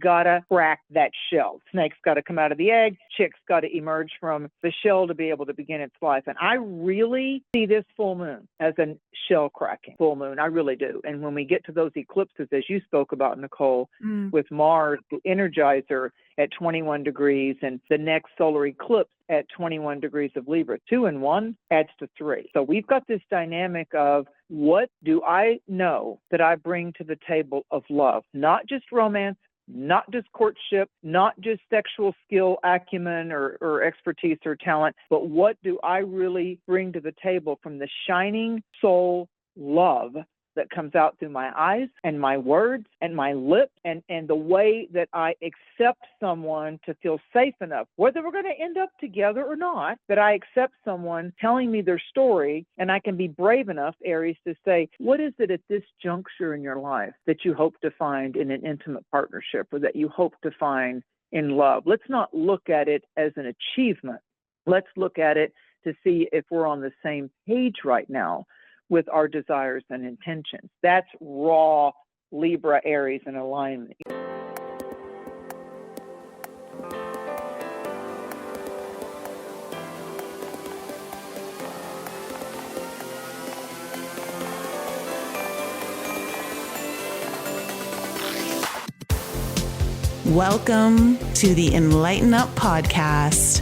gotta crack that shell. Snake's gotta come out of the egg. Chick's gotta emerge from the shell to be able to begin its life. And I really see this full moon as a shell cracking full moon. I really do. And when we get to those eclipses, as you spoke about, Nicole, with Mars, the energizer at 21 degrees, and the next solar eclipse at 21 degrees of Libra, 2 and 1 adds to 3. So we've got this dynamic of, what do I know that I bring to the table of love? Not just romance, not just courtship, not just sexual skill, acumen, or expertise or talent, but what do I really bring to the table from the shining soul love that comes out through my eyes and my words and my lips, and the way that I accept someone to feel safe enough, whether we're going to end up together or not, that I accept someone telling me their story, and I can be brave enough, Aries, to say, what is it at this juncture in your life that you hope to find in an intimate partnership, or that you hope to find in love? Let's not look at it as an achievement. Let's look at it to see if we're on the same page right now with our desires and intentions. That's raw Libra, Aries, and alignment. Welcome to the Enlighten Up podcast,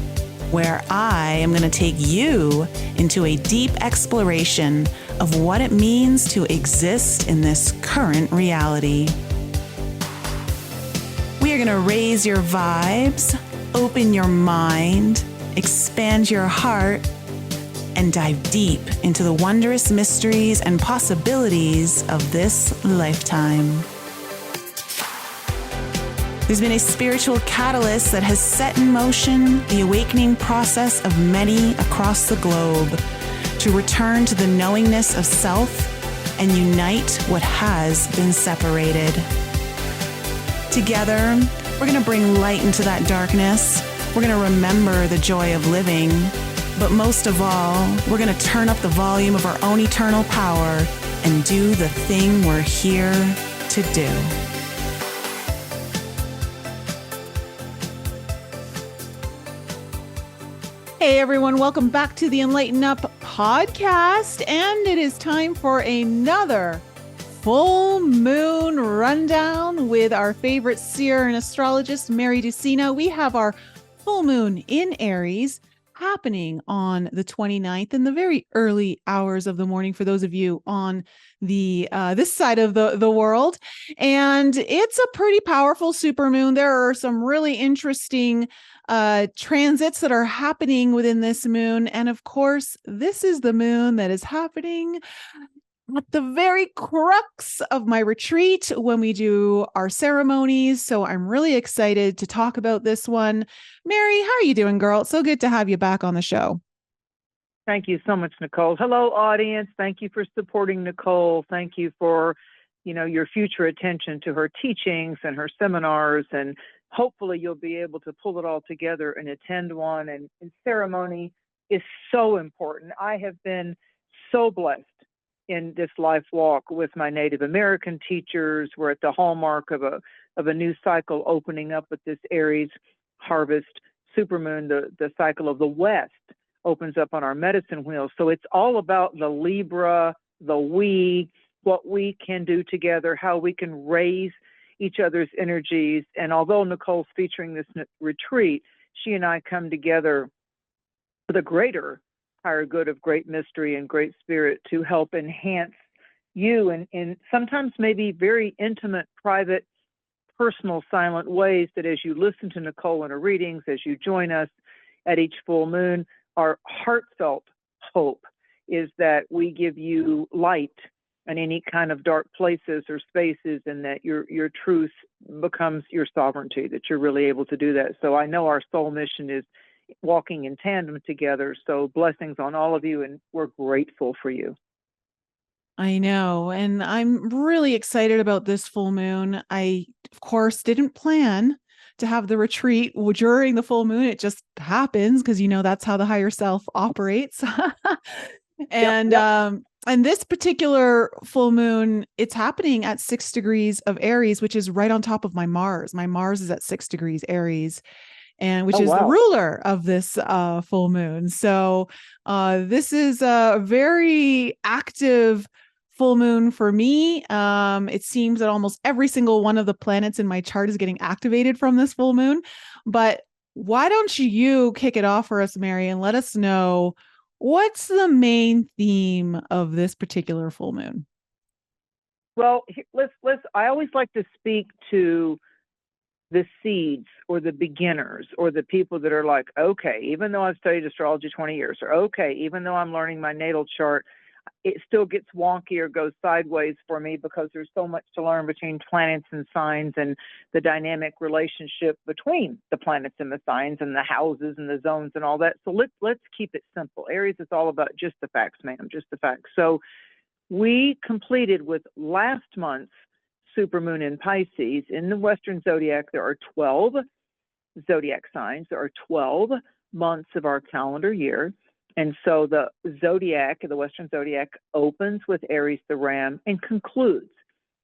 where I am going to take you into a deep exploration of what it means to exist in this current reality. We are going to raise your vibes, open your mind, expand your heart, and dive deep into the wondrous mysteries and possibilities of this lifetime. There's been a spiritual catalyst that has set in motion the awakening process of many across the globe to return to the knowingness of self and unite what has been separated. Together, we're going to bring light into that darkness. We're going to remember the joy of living. But most of all, we're going to turn up the volume of our own eternal power and do the thing we're here to do. Hey everyone, welcome back to the Enlighten Up podcast, and it is time for another full moon rundown with our favorite seer and astrologist, Mary Dusina. We have our full moon in Aries happening on the 29th in the very early hours of the morning for those of you on the this side of the world, and it's a pretty powerful supermoon. There are some really interesting transits that are happening within this moon. And of course, this is the moon that is happening at the very crux of my retreat when we do our ceremonies. So I'm really excited to talk about this one. Mary, how are you doing, girl? It's so good to have you back on the show. Thank you so much, Nicole. Hello, audience. Thank you for supporting Nicole. Thank you for, your future attention to her teachings and her seminars, and hopefully you'll be able to pull it all together and attend one. And ceremony is so important. I have been so blessed in this life walk with my Native American teachers. We're at the hallmark of a new cycle opening up with this Aries harvest supermoon. The cycle of the West opens up on our medicine wheel. So it's all about the Libra, the we, what we can do together, how we can raise each other's energies. And although Nicole's featuring this retreat, she and I come together for the greater higher good of great mystery and great spirit to help enhance you in sometimes maybe very intimate, private, personal, silent ways, that as you listen to Nicole in her readings, as you join us at each full moon, our heartfelt hope is that we give you light in any kind of dark places or spaces, and that your truth becomes your sovereignty, that you're really able to do that. So I know our soul mission is walking in tandem together. So blessings on all of you, and we're grateful for you. I know. And I'm really excited about this full moon. I, of course, didn't plan to have the retreat during the full moon. It just happens because, that's how the higher self operates. And And this particular full moon, it's happening at 6 degrees of Aries, which is right on top of my Mars. My Mars is at 6 degrees Aries, and which Oh, is the wow. ruler of this full moon. So this is a very active full moon for me. It seems that almost every single one of the planets in my chart is getting activated from this full moon. But why don't you kick it off for us, Mary, and let us know what's the main theme of this particular full moon? Well, I always like to speak to the seeds or the beginners or the people that are like, okay, even though I've studied astrology 20 years, or okay, even though I'm learning my natal chart, it still gets wonky or goes sideways for me because there's so much to learn between planets and signs and the dynamic relationship between the planets and the signs and the houses and the zones and all that. So let's keep it simple. Aries is all about just the facts, ma'am, just the facts. So we completed with last month's supermoon in Pisces. In the Western zodiac, there are 12 zodiac signs. There are 12 months of our calendar year. And so the zodiac, the Western zodiac, opens with Aries, the ram, and concludes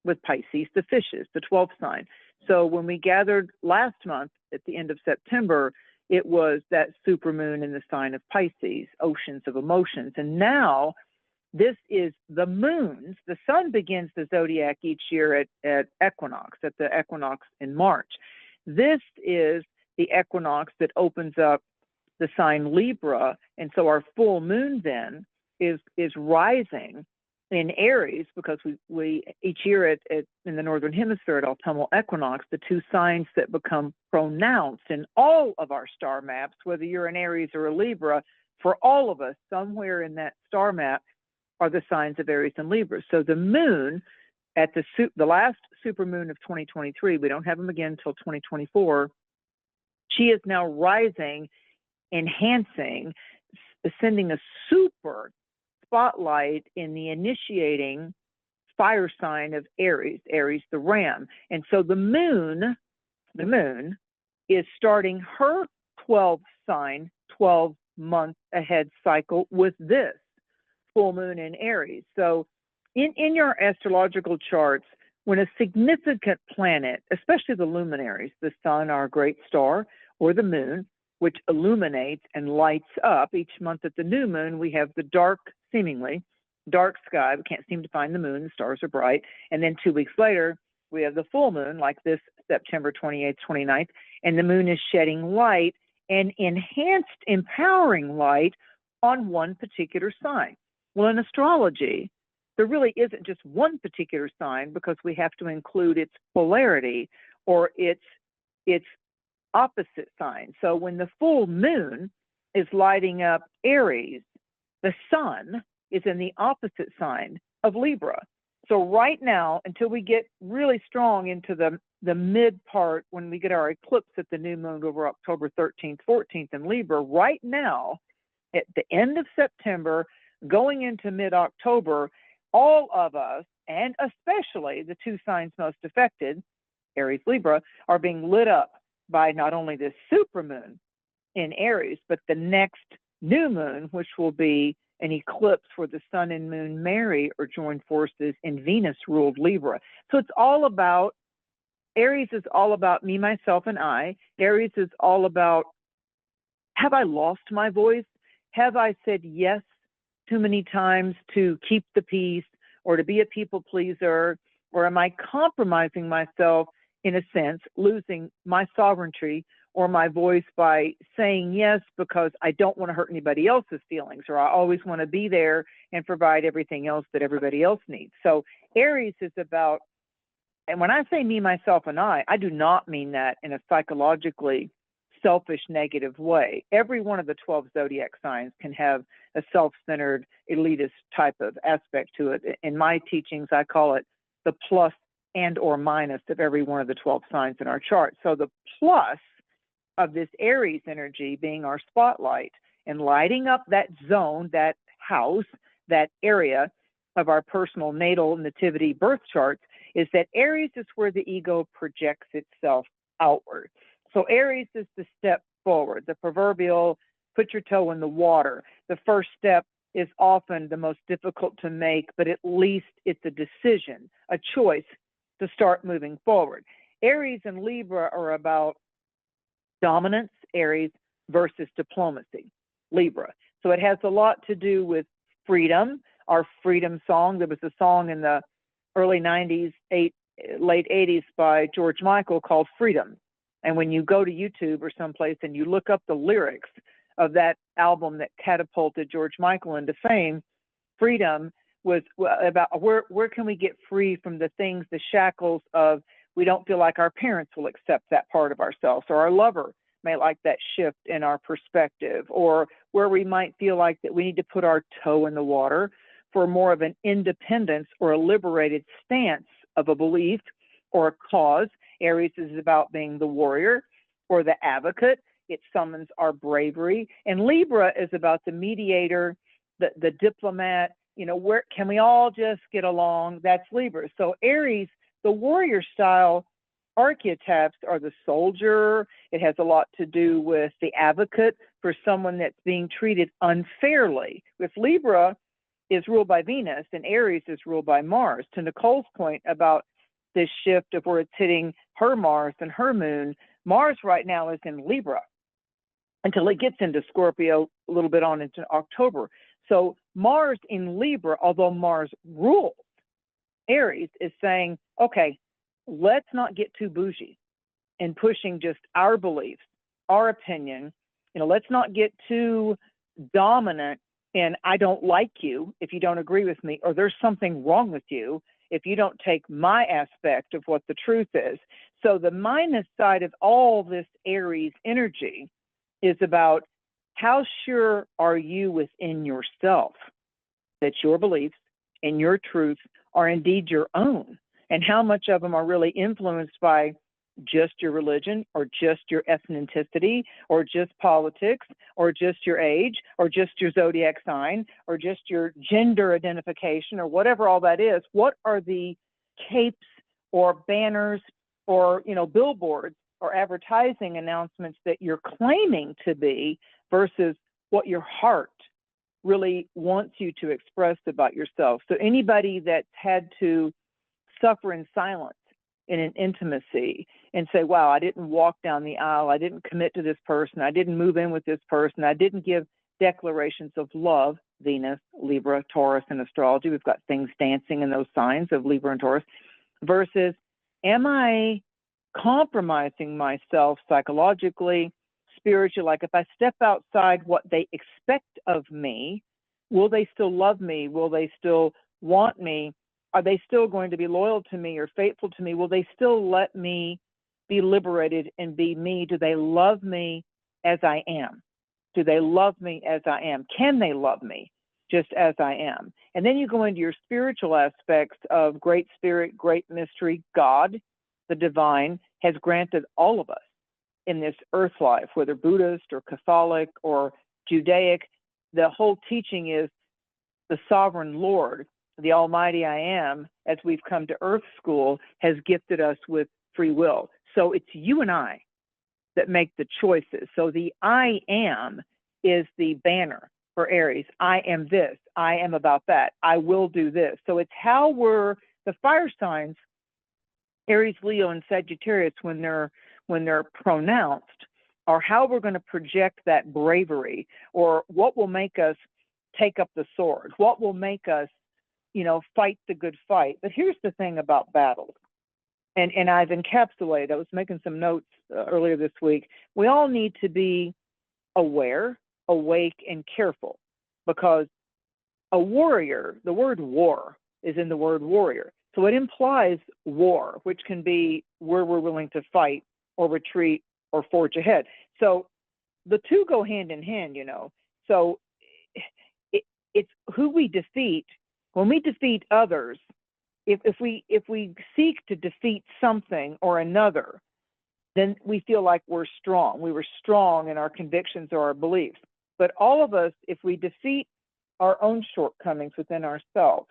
with Pisces, the fishes, the 12th sign. So when we gathered last month at the end of September, it was that supermoon in the sign of Pisces, oceans of emotions. And now this is the moons. The sun begins the zodiac each year at equinox, at the equinox in March. This is the equinox that opens up the sign Libra, and so our full moon then is rising in Aries, because we each year in the northern hemisphere at autumnal equinox, the two signs that become pronounced in all of our star maps, whether you're an Aries or a Libra, for all of us, somewhere in that star map are the signs of Aries and Libra. So the moon at the last supermoon of 2023, we don't have them again until 2024, she is now rising, enhancing, sending a super spotlight in the initiating fire sign of Aries, Aries the ram. And so the moon is starting her 12th sign, 12 month ahead cycle with this full moon in Aries. So in your astrological charts, when a significant planet, especially the luminaries, the sun, our great star, or the moon, which illuminates and lights up each month at the new moon, we have the dark, seemingly dark sky. We can't seem to find the moon. The stars are bright. And then 2 weeks later, we have the full moon, like this September 28th, 29th, and the moon is shedding light, and enhanced, empowering light on one particular sign. Well, in astrology, there really isn't just one particular sign, because we have to include its polarity or its opposite sign. So when the full moon is lighting up Aries, the sun is in the opposite sign of Libra. So right now, until we get really strong into the mid part, when we get our eclipse at the new moon over October 13th, 14th in Libra, right now, at the end of September, going into mid-October, all of us, and especially the two signs most affected, Aries, Libra, are being lit up by not only this supermoon in Aries, but the next new moon, which will be an eclipse where the sun and moon marry or join forces in Venus-ruled Libra. So it's all about, Aries is all about me, myself, and I. Aries is all about, have I lost my voice? Have I said yes too many times to keep the peace or to be a people pleaser? Or am I compromising myself, in a sense, losing my sovereignty or my voice by saying yes because I don't want to hurt anybody else's feelings, or I always want to be there and provide everything else that everybody else needs? So Aries is about, and when I say me, myself, and I do not mean that in a psychologically selfish, negative way. Every one of the 12 zodiac signs can have a self-centered, elitist type of aspect to it. In my teachings, I call it the plus and or minus of every one of the 12 signs in our chart. So the plus of this Aries energy being our spotlight and lighting up that zone, that house, that area of our personal natal nativity birth charts, is that Aries is where the ego projects itself outward. So Aries is the step forward, the proverbial put your toe in the water, the first step is often the most difficult to make, but at least it's a decision, a choice to start moving forward. Aries and Libra are about dominance, Aries, versus diplomacy, Libra. So it has a lot to do with freedom, our freedom song. There was a song in the early 90s, late 80s by George Michael called Freedom. And when you go to YouTube or someplace and you look up the lyrics of that album that catapulted George Michael into fame, Freedom was about where can we get free from the things, the shackles of we don't feel like our parents will accept that part of ourselves, or our lover may like that shift in our perspective, or where we might feel like that we need to put our toe in the water for more of an independence or a liberated stance of a belief or a cause. Aries is about being the warrior or the advocate. It summons our bravery. And Libra is about the mediator, the diplomat. You know, where can we all just get along? That's Libra. So Aries, the warrior style archetypes are the soldier. It has a lot to do with the advocate for someone that's being treated unfairly. With Libra is ruled by Venus and Aries is ruled by Mars. To Nicole's point about this shift of where it's hitting her Mars and her moon, Mars right now is in Libra until it gets into Scorpio a little bit on into October. So Mars in Libra, although Mars rules Aries, is saying, okay, let's not get too bougie in pushing just our beliefs, our opinion. You know, let's not get too dominant in I don't like you if you don't agree with me, or there's something wrong with you if you don't take my aspect of what the truth is. So the minus side of all this Aries energy is about how sure are you within yourself that your beliefs and your truths are indeed your own, and how much of them are really influenced by just your religion or just your ethnicity or just politics or just your age or just your zodiac sign or just your gender identification or whatever all that is. What are the capes or banners or, you know, billboards or advertising announcements that you're claiming to be versus what your heart really wants you to express about yourself? So anybody that's had to suffer in silence in an intimacy and say, wow, I didn't walk down the aisle, I didn't commit to this person, I didn't move in with this person, I didn't give declarations of love, Venus, Libra, Taurus, and astrology. We've got things dancing in those signs of Libra and Taurus, versus am I compromising myself psychologically, spiritually? Like if I step outside what they expect of me, will they still love me? Will they still want me? Are they still going to be loyal to me or faithful to me? Will they still let me be liberated and be me? Do they love me as I am? Do they love me as I am? Can they love me just as I am? And then you go into your spiritual aspects of great spirit, great mystery. God, the divine, has granted all of us in this earth life, whether Buddhist or Catholic or Judaic. The whole teaching is the sovereign Lord, the Almighty I Am, as we've come to Earth School, has gifted us with free will. So it's you and I that make the choices. So the I Am is the banner for Aries. I am this. I am about that. I will do this. So it's how we're, the fire signs, Aries, Leo, and Sagittarius, when they're pronounced, are how we're going to project that bravery, or what will make us take up the sword, what will make us, you know, fight the good fight. But here's the thing about battles, and I've encapsulated, I was making some notes earlier this week. We all need to be aware, awake, and careful, because a warrior, the word war is in the word warrior. So it implies war, which can be where we're willing to fight or retreat or forge ahead. So the two go hand in hand, you know. So it's who we defeat. When we defeat others, if we seek to defeat something or another, then we feel like we're strong. We were strong in our convictions or our beliefs. But all of us, if we defeat our own shortcomings within ourselves,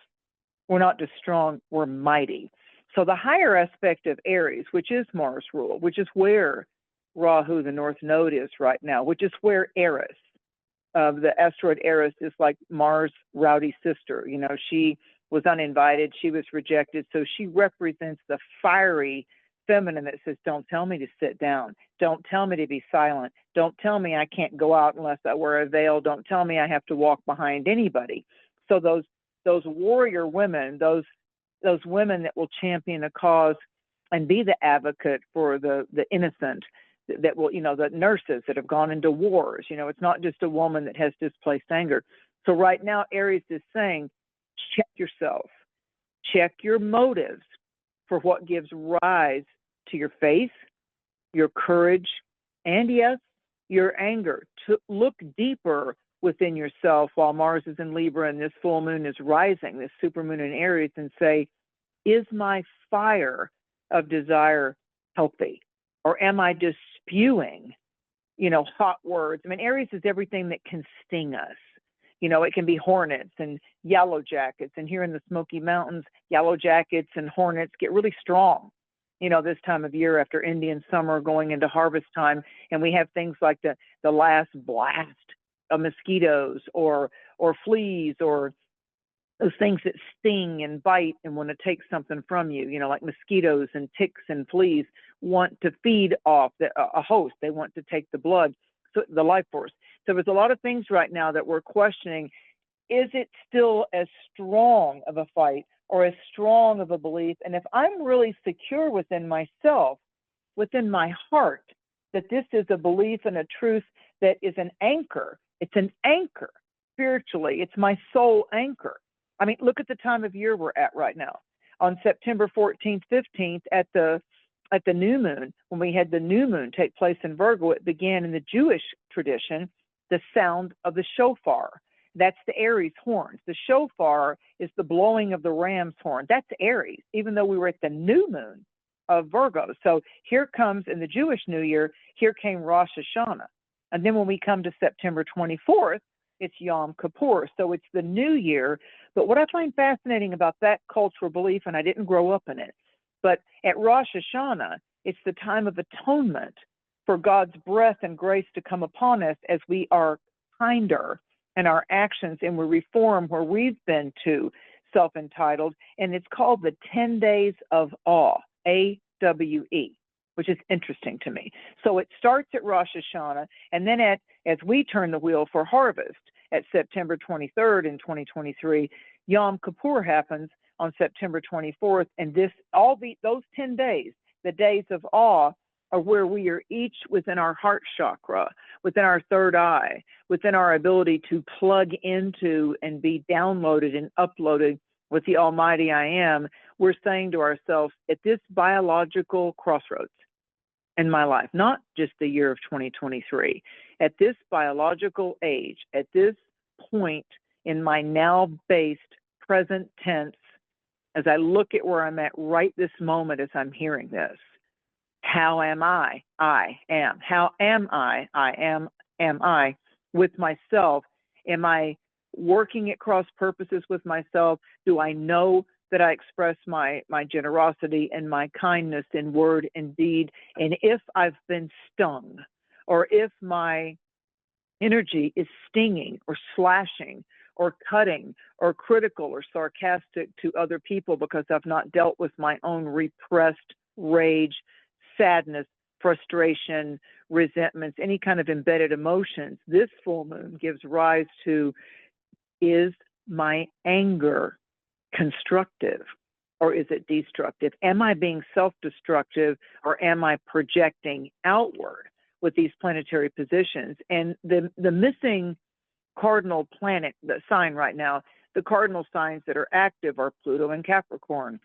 we're not just strong, we're mighty. So the higher aspect of Aries, which is Mars rule, which is where Rahu, the North Node, is right now, which is where Eris, the asteroid Aries is like Mars' rowdy sister. You know, she was uninvited, she was rejected, so she represents the fiery feminine that says, don't tell me to sit down, don't tell me to be silent, don't tell me I can't go out unless I wear a veil, don't tell me I have to walk behind anybody. So those warrior women, those women that will champion a cause and be the advocate for the innocent, that will, you know, the nurses that have gone into wars. You know, it's not just a woman that has displaced anger. So right now, Aries is saying, check yourself, check your motives for what gives rise to your faith, your courage, and yes, your anger. To look deeper within yourself while Mars is in Libra and this full moon is rising, this supermoon in Aries, and say, is my fire of desire healthy? Or am I just spewing, you know, hot words? I mean, Aries is everything that can sting us. You know, it can be hornets and yellow jackets. And here in the Smoky Mountains, yellow jackets and hornets get really strong, you know, this time of year after Indian summer going into harvest time. And we have things like the last blast of mosquitoes or fleas or those things that sting and bite and want to take something from you, you know, like mosquitoes and ticks and fleas want to feed off a host. They want to take the blood, so the life force. So there's a lot of things right now that we're questioning. Is it still as strong of a fight or as strong of a belief? And if I'm really secure within myself, within my heart, that this is a belief and a truth that is an anchor, it's an anchor spiritually, it's my soul anchor. I mean, look at the time of year we're at right now. On September 14th, 15th, at the new moon, when we had the new moon take place in Virgo, it began in the Jewish tradition, the sound of the shofar. That's the Aries horns. The shofar is the blowing of the ram's horn. That's Aries, even though we were at the new moon of Virgo. So here comes, in the Jewish New Year, here came Rosh Hashanah. And then when we come to September 24th, it's Yom Kippur. So it's the new year. But what I find fascinating about that cultural belief, and I didn't grow up in it, but at Rosh Hashanah, it's the time of atonement for God's breath and grace to come upon us as we are kinder in our actions and we reform where we've been too self-entitled. And it's called the 10 Days of Awe, AWE, which is interesting to me. So it starts at Rosh Hashanah, and then as we turn the wheel for harvest at September 23rd in 2023, Yom Kippur happens on September 24th, and those 10 days, the days of awe, are where we are each within our heart chakra, within our third eye, within our ability to plug into and be downloaded and uploaded with the Almighty I Am. We're saying to ourselves, at this biological crossroads in my life, not just the year of 2023, at this biological age, at this point in my now-based present tense, as I look at where I'm at right this moment as I'm hearing this, how am I? I am. How am I? I am I with myself? Am I working at cross purposes with myself? Do I know that I express my generosity and my kindness in word and deed? And if I've been stung, or if my energy is stinging or slashing or cutting or critical or sarcastic to other people because I've not dealt with my own repressed rage, sadness, frustration, resentments, any kind of embedded emotions, this full moon gives rise to, is my anger constructive or is it destructive? Am I being self-destructive or am I projecting outward with these planetary positions? And the missing cardinal planet, the sign right now, the cardinal signs that are active are Pluto and Capricorn,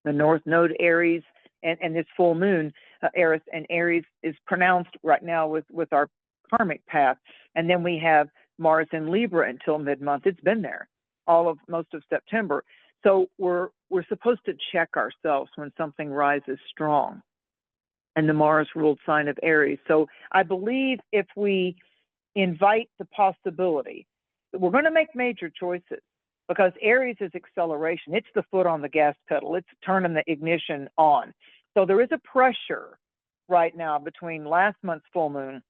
the North Node Aries, and this full moon, Aries, and Aries is pronounced right now with our karmic path. And then we have Mars in Libra until mid-month. It's been there most of September. So we're supposed to check ourselves when something rises strong, and the Mars-ruled sign of Aries. So I believe if we invite the possibility that we're going to make major choices, because Aries is acceleration. It's the foot on the gas pedal. It's turning the ignition on. So there is a pressure right now between last month's full moon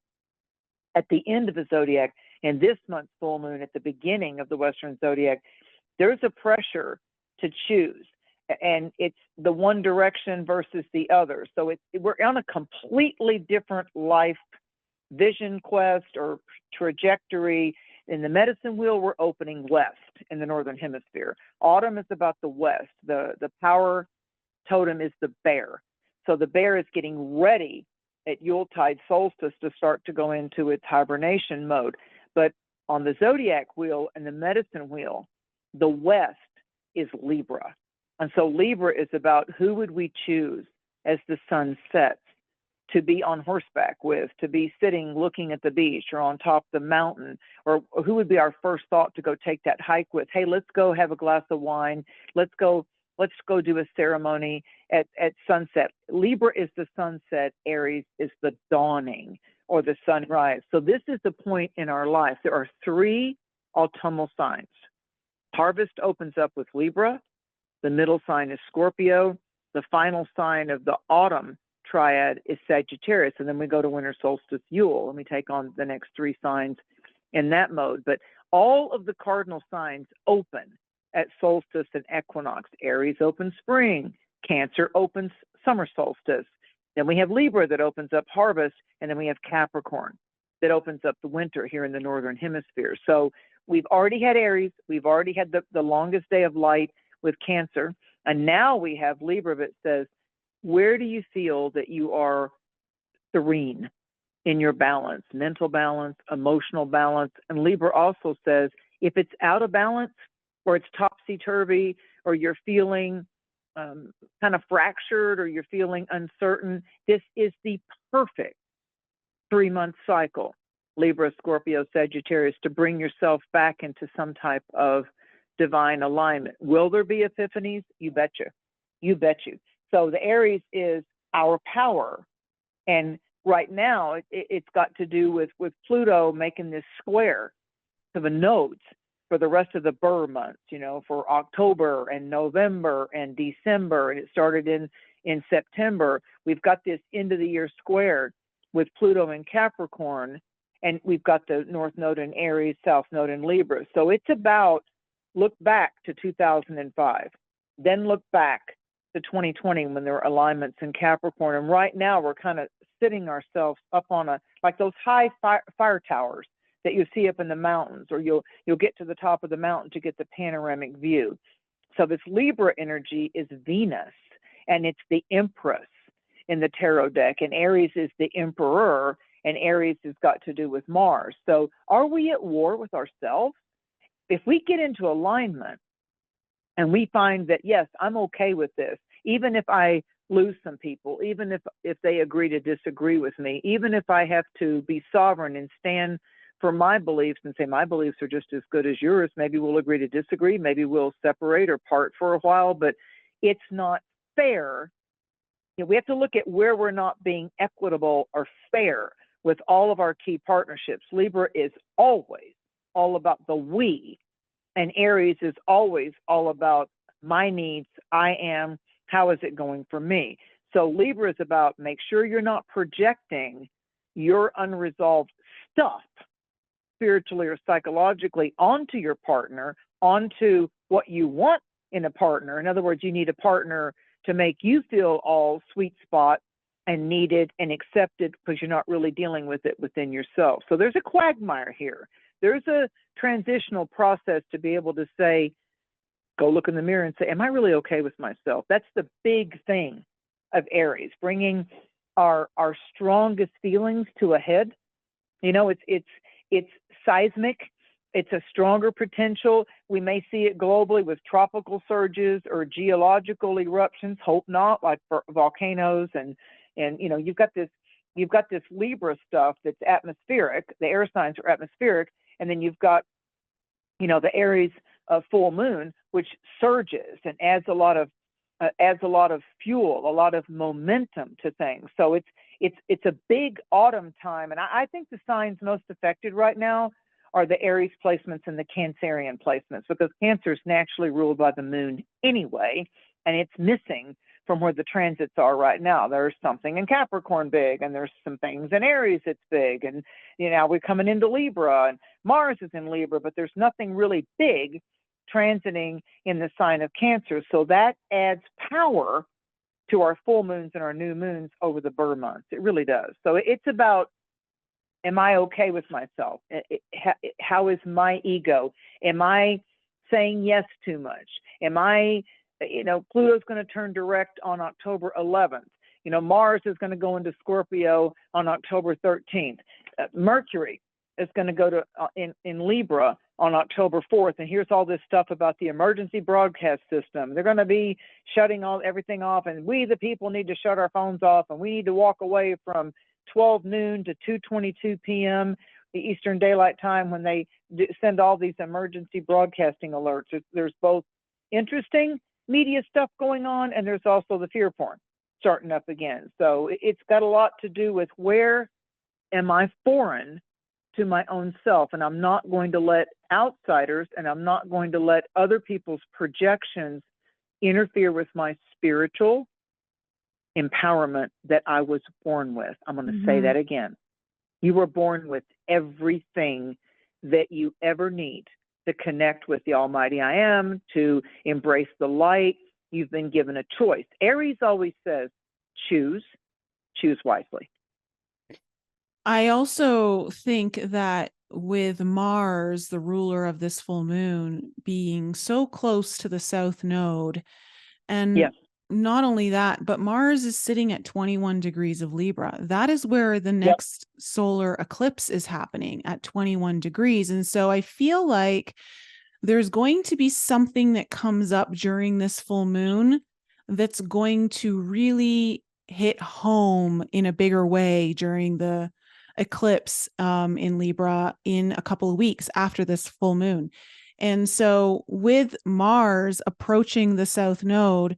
at the end of the zodiac in this month's full moon at the beginning of the Western zodiac, there's a pressure to choose. And it's the one direction versus the other. So we're on a completely different life vision quest or trajectory. In the medicine wheel, we're opening west in the northern hemisphere. Autumn is about the west. The power totem is the bear. So the bear is getting ready at Yuletide solstice to start to go into its hibernation mode. But on the zodiac wheel and the medicine wheel, the west is Libra. And so Libra is about who would we choose as the sun sets to be on horseback with, to be sitting looking at the beach or on top of the mountain, or who would be our first thought to go take that hike with? Hey, let's go have a glass of wine. Let's go do a ceremony at sunset. Libra is the sunset. Aries is the dawning or the sunrise. So this is the point in our life. There are 3 autumnal signs. Harvest opens up with Libra. The middle sign is Scorpio. The final sign of the autumn triad is Sagittarius. And then we go to winter solstice Yule. Let me take on the next 3 signs in that mode. But all of the cardinal signs open at solstice and equinox. Aries opens spring. Cancer opens summer solstice. Then we have Libra that opens up harvest. And then we have Capricorn that opens up the winter here in the northern hemisphere. So we've already had Aries. We've already had the longest day of light with Cancer. And now we have Libra that says, where do you feel that you are serene in your balance, mental balance, emotional balance? And Libra also says, if it's out of balance or it's topsy-turvy or you're feeling kind of fractured or you're feeling uncertain, this is the perfect 3-month cycle, Libra, Scorpio, Sagittarius, to bring yourself back into some type of divine alignment. Will there be epiphanies? You betcha. You bet you. So the Aries is our power. And right now, it's got to do with Pluto making this square to the nodes for the rest of the Burr months, for October and November and December. And it started in September. We've got this end of the year square with Pluto in Capricorn. And we've got the North Node in Aries, South Node in Libra. So it's about look back to 2005, then look back to 2020 when there were alignments in Capricorn. And right now we're kind of sitting ourselves up on like those high fire towers that you see up in the mountains, or you'll get to the top of the mountain to get the panoramic view. So this Libra energy is Venus, and it's the Empress in the tarot deck, and Aries is the Emperor, and Aries has got to do with Mars. So are we at war with ourselves? If we get into alignment and we find that, yes, I'm okay with this, even if I lose some people, even if they agree to disagree with me, even if I have to be sovereign and stand for my beliefs and say my beliefs are just as good as yours, maybe we'll agree to disagree, maybe we'll separate or part for a while, but it's not fair. We have to look at where we're not being equitable or fair with all of our key partnerships. Libra is always all about the we, and Aries is always all about my needs, I am, how is it going for me? So Libra is about make sure you're not projecting your unresolved stuff spiritually or psychologically onto your partner, onto what you want in a partner. In other words, you need a partner to make you feel all sweet spot and needed and accepted, because you're not really dealing with it within yourself. So there's a quagmire here. There's a transitional process to be able to say, go look in the mirror and say, am I really okay with myself? That's the big thing of Aries, bringing our strongest feelings to a head. It's seismic. It's a stronger potential. We may see it globally with tropical surges or geological eruptions. Hope not, like for volcanoes and you've got this Libra stuff that's atmospheric. The air signs are atmospheric, and then you've got the Aries full moon, which surges and adds a lot of fuel, a lot of momentum to things. So it's a big autumn time, and I think the signs most affected right now are the Aries placements and the Cancerian placements, because Cancer is naturally ruled by the moon anyway, and it's missing from where the transits are right now. There's something in Capricorn big, and there's some things in Aries that's big. And, we're coming into Libra, and Mars is in Libra, but there's nothing really big transiting in the sign of Cancer. So that adds power to our full moons and our new moons over the Burr months. It really does. So it's about, am I okay with myself? How is my ego? Am I saying yes too much? Am I, Pluto's going to turn direct on October 11th. Mars is going to go into Scorpio on October 13th. Mercury is going to go to in Libra on October 4th. And here's all this stuff about the emergency broadcast system. They're going to be shutting everything off, and we, the people, need to shut our phones off, and we need to walk away from 12 noon to 2:22 p.m. the Eastern Daylight Time when they send all these emergency broadcasting alerts. There's both interesting media stuff going on, and there's also the fear porn starting up again. So it's got a lot to do with, where am I foreign to my own self? And I'm not going to let outsiders, and I'm not going to let other people's projections interfere with my spiritual empowerment that I was born with. I'm going to say that again. You were born with everything that you ever need to connect with the Almighty I Am, to embrace the light. You've been given a choice. Aries always says, choose wisely. I also think that with Mars, the ruler of this full moon, being so close to the South Node, and not only that, but Mars is sitting at 21 degrees of Libra. That is where the next solar eclipse is happening, at 21 degrees. And so I feel like there's going to be something that comes up during this full moon that's going to really hit home in a bigger way during the eclipse in Libra in a couple of weeks after this full moon. And so with Mars approaching the South Node's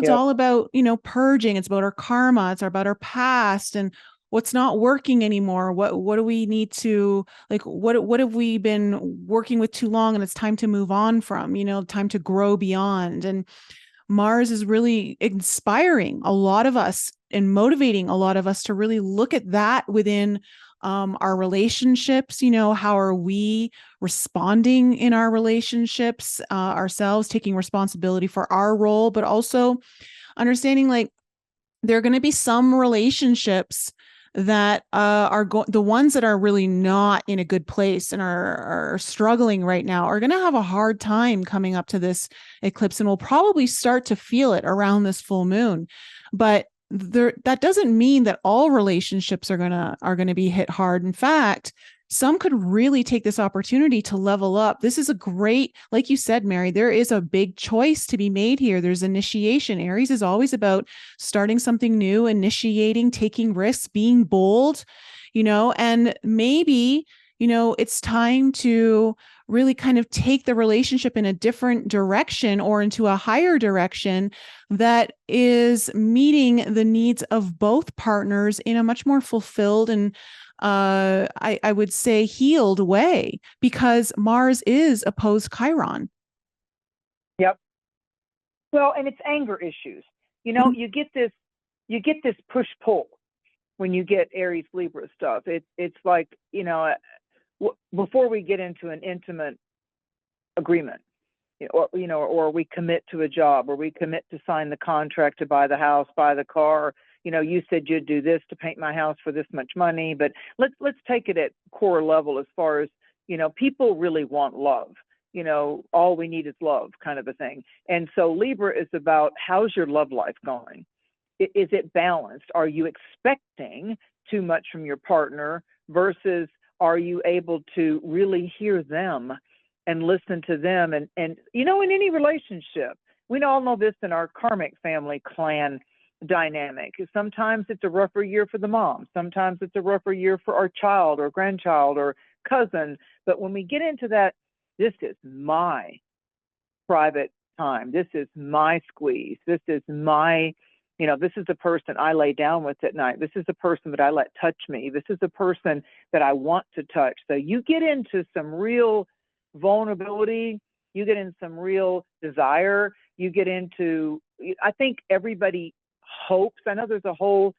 all about, purging. It's about our karma. It's about our past and what's not working anymore. What do we need to, what have we been working with too long, and it's time to move on from, time to grow beyond. And Mars is really inspiring a lot of us and motivating a lot of us to really look at that within our relationships. How are we responding in our relationships ourselves, taking responsibility for our role, but also understanding there are going to be some relationships that are the ones that are really not in a good place and are struggling right now are going to have a hard time coming up to this eclipse, and we'll probably start to feel it around this full moon. But that doesn't mean that all relationships are gonna be hit hard. In fact, some could really take this opportunity to level up. This is a great, like you said, Mary, there is a big choice to be made here. There's initiation. Aries is always about starting something new, initiating, taking risks, being bold, and maybe, it's time to really kind of take the relationship in a different direction or into a higher direction that is meeting the needs of both partners in a much more fulfilled and I would say healed way, because Mars is opposed Chiron. Yep. Well, and it's anger issues. You get this push-pull when you get Aries Libra stuff. It's like, before we get into an intimate agreement, or we commit to a job, or we commit to sign the contract to buy the house, buy the car. You said you'd do this to paint my house for this much money, but let's take it at core level as far as, people really want love. All we need is love, kind of a thing. And so Libra is about, how's your love life going? Is it balanced? Are you expecting too much from your partner versus are you able to really hear them and listen to them? And in any relationship, we all know this in our karmic family clan dynamic. Sometimes it's a rougher year for the mom. Sometimes it's a rougher year for our child or grandchild or cousin. But when we get into that, this is my private time. This is my squeeze. This is my, this is the person I lay down with at night. This is the person that I let touch me. This is the person that I want to touch. So you get into some real vulnerability. You get in some real desire. You get into I think everybody hopes. I know there's a whole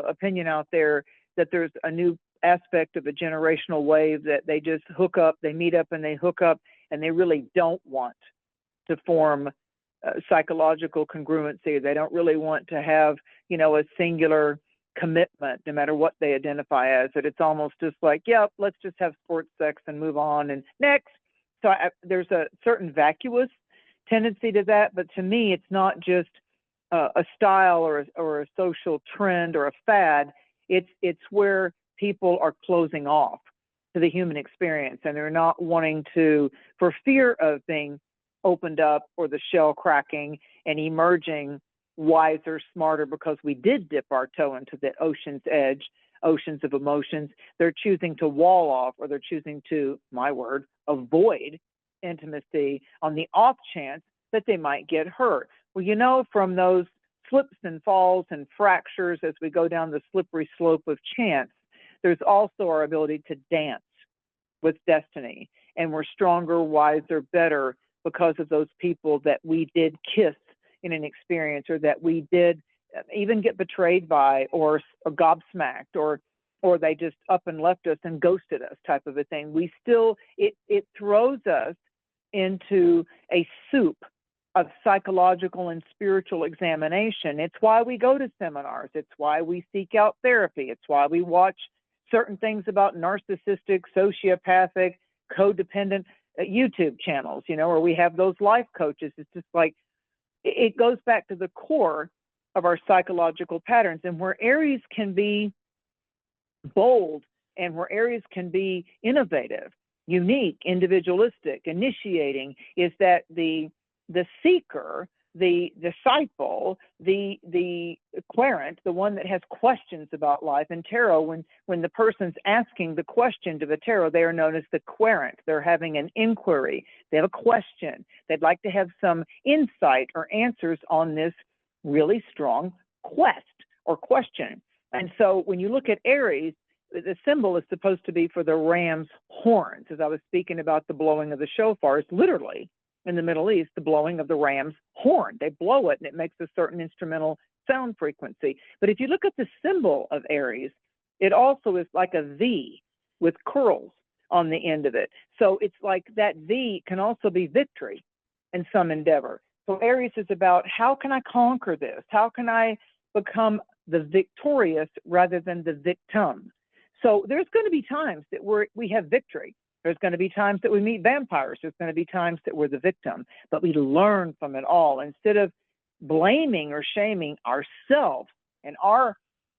opinion out there that there's a new aspect of a generational wave that they just hook up, they meet up and they hook up, and they really don't want to form psychological congruency. They don't really want to have, a singular commitment, no matter what they identify as. That it's almost just like, yeah, let's just have sports sex and move on and next. So there's a certain vacuous tendency to that, but to me, it's not just a style or a social trend or a fad. It's where people are closing off to the human experience, and they're not wanting to, for fear of being opened up or the shell cracking and emerging wiser, smarter, because we did dip our toe into the ocean's edge, oceans of emotions. They're choosing to wall off, or they're choosing to, my word, avoid intimacy on the off chance that they might get hurt. Well, from those slips and falls and fractures as we go down the slippery slope of chance, there's also our ability to dance with destiny. And we're stronger, wiser, better because of those people that we did kiss in an experience, or that we did even get betrayed by, or gobsmacked, or they just up and left us and ghosted us, type of a thing. We still, it throws us into a soup of psychological and spiritual examination. It's why we go to seminars. It's why we seek out therapy. It's why we watch certain things about narcissistic, sociopathic, codependent YouTube channels, or we have those life coaches. It's just like, it goes back to the core of our psychological patterns. And where Aries can be bold, and where Aries can be innovative, unique, individualistic, initiating, is that the seeker, the disciple, the querent, the one that has questions about life. In tarot, when the person's asking the question to the tarot, they are known as the querent. They're having an inquiry. They have a question. They'd like to have some insight or answers on this really strong quest or question. And so when you look at Aries, the symbol is supposed to be for the ram's horns. As I was speaking about the blowing of the shofar, it's literally, in the Middle East, the blowing of the ram's horn. They blow it and it makes a certain instrumental sound frequency. But if you look at the symbol of Aries, it also is like a V with curls on the end of it. So it's like that V can also be victory in some endeavor. So Aries is about, how can I conquer this? How can I become the victorious rather than the victim? So there's going to be times that we have victory. There's going to be times that we meet vampires. There's going to be times that we're the victim, but we learn from it all. Instead of blaming or shaming ourselves and our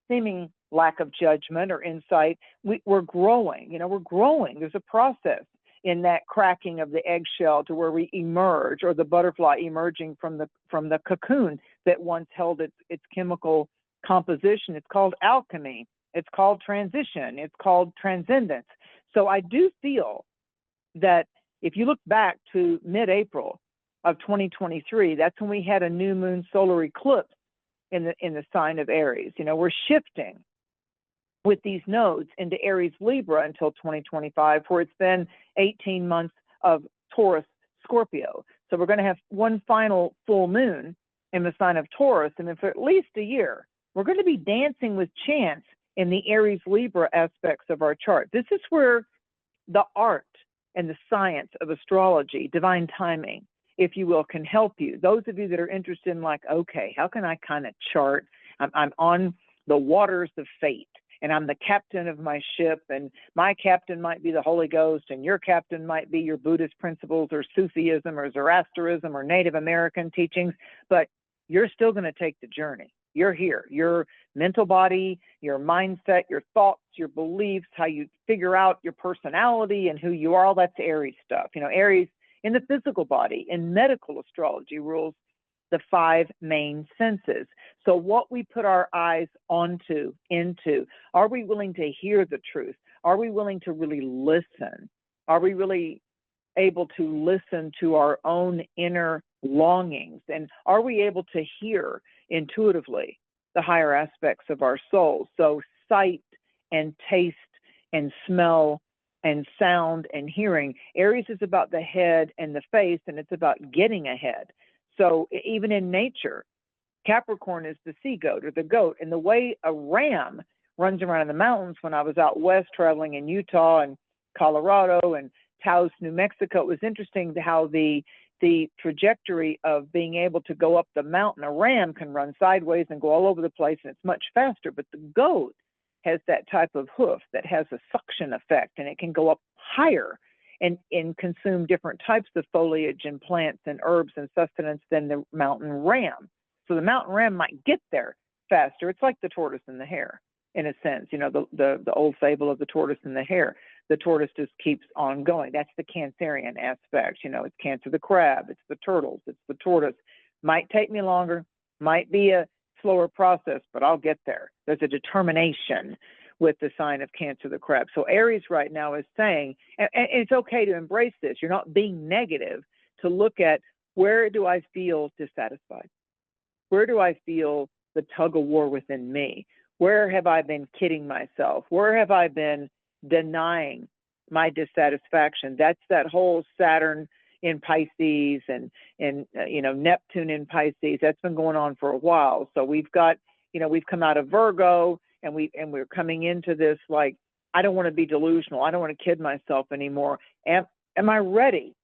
seeming lack of judgment or insight, we're growing. We're growing. There's a process in that cracking of the eggshell to where we emerge, or the butterfly emerging from the cocoon that once held its chemical composition. It's called alchemy. It's called transition. It's called transcendence. So I do feel that if you look back to mid-April of 2023, that's when we had a new moon solar eclipse in the sign of Aries. We're shifting with these nodes into Aries Libra until 2025, where it's been 18 months of Taurus Scorpio. So we're going to have one final full moon in the sign of Taurus, and then for at least a year, we're going to be dancing with chance in the Aries Libra aspects of our chart. This is where the art and the science of astrology, divine timing, if you will, can help you. Those of you that are interested in, like, okay, how can I kind of chart? I'm on the waters of fate, and I'm the captain of my ship, and my captain might be the Holy Ghost, and your captain might be your Buddhist principles or Sufism or Zoroastrianism or Native American teachings, but you're still going to take the journey. You're here. Your mental body, your mindset, your thoughts, your beliefs, how you figure out your personality and who you are, all that's Aries stuff. Aries in the physical body, in medical astrology, rules the 5 main senses. So what we put our eyes onto, into, are we willing to hear the truth? Are we willing to really listen? Are we really able to listen to our own inner longings? And are we able to hear intuitively the higher aspects of our soul? So sight and taste and smell and sound and hearing. Aries is about the head and the face, and it's about getting ahead. So even in nature, Capricorn is the sea goat or the goat. And the way a ram runs around in the mountains, when I was out west traveling in Utah and Colorado and Taos, New Mexico, it was interesting how the trajectory of being able to go up the mountain, a ram can run sideways and go all over the place, and it's much faster. But the goat has that type of hoof that has a suction effect, and it can go up higher and consume different types of foliage and plants and herbs and sustenance than the mountain ram. So the mountain ram might get there faster. It's like the tortoise and the hare, in a sense, you know, the old fable of the tortoise and the hare. The tortoise just keeps on going. That's the Cancerian aspect. You know, it's Cancer the crab, it's the turtles, it's the tortoise. Might take me longer, might be a slower process, but I'll get there. There's a determination with the sign of Cancer the crab. So Aries right now is saying, and it's okay to embrace this. You're not being negative, to look at, where do I feel dissatisfied? Where do I feel the tug of war within me? Where have I been kidding myself? Where have I been denying my dissatisfaction? That's that whole Saturn in Pisces and you know, Neptune in Pisces. That's been going on for a while. So we've got, you know, we've come out of Virgo, and we're coming into this, like, I don't want to be delusional. I don't want to kid myself anymore. Am I ready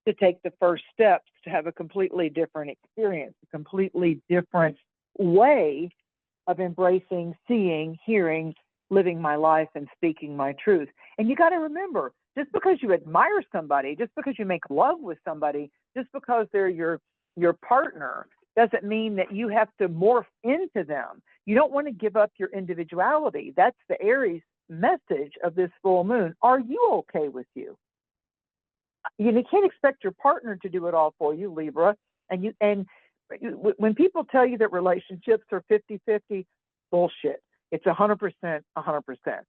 to take the first steps to have a completely different experience, a completely different way of embracing, seeing, hearing, living my life, and speaking my truth? And you got to remember, just because you admire somebody, just because you make love with somebody, just because they're your partner, doesn't mean that you have to morph into them. You don't want to give up your individuality. That's the Aries message of this full moon. Are you okay with you? You can't expect your partner to do it all for you, Libra. And when people tell you that relationships are 50-50, bullshit. It's 100%, 100%.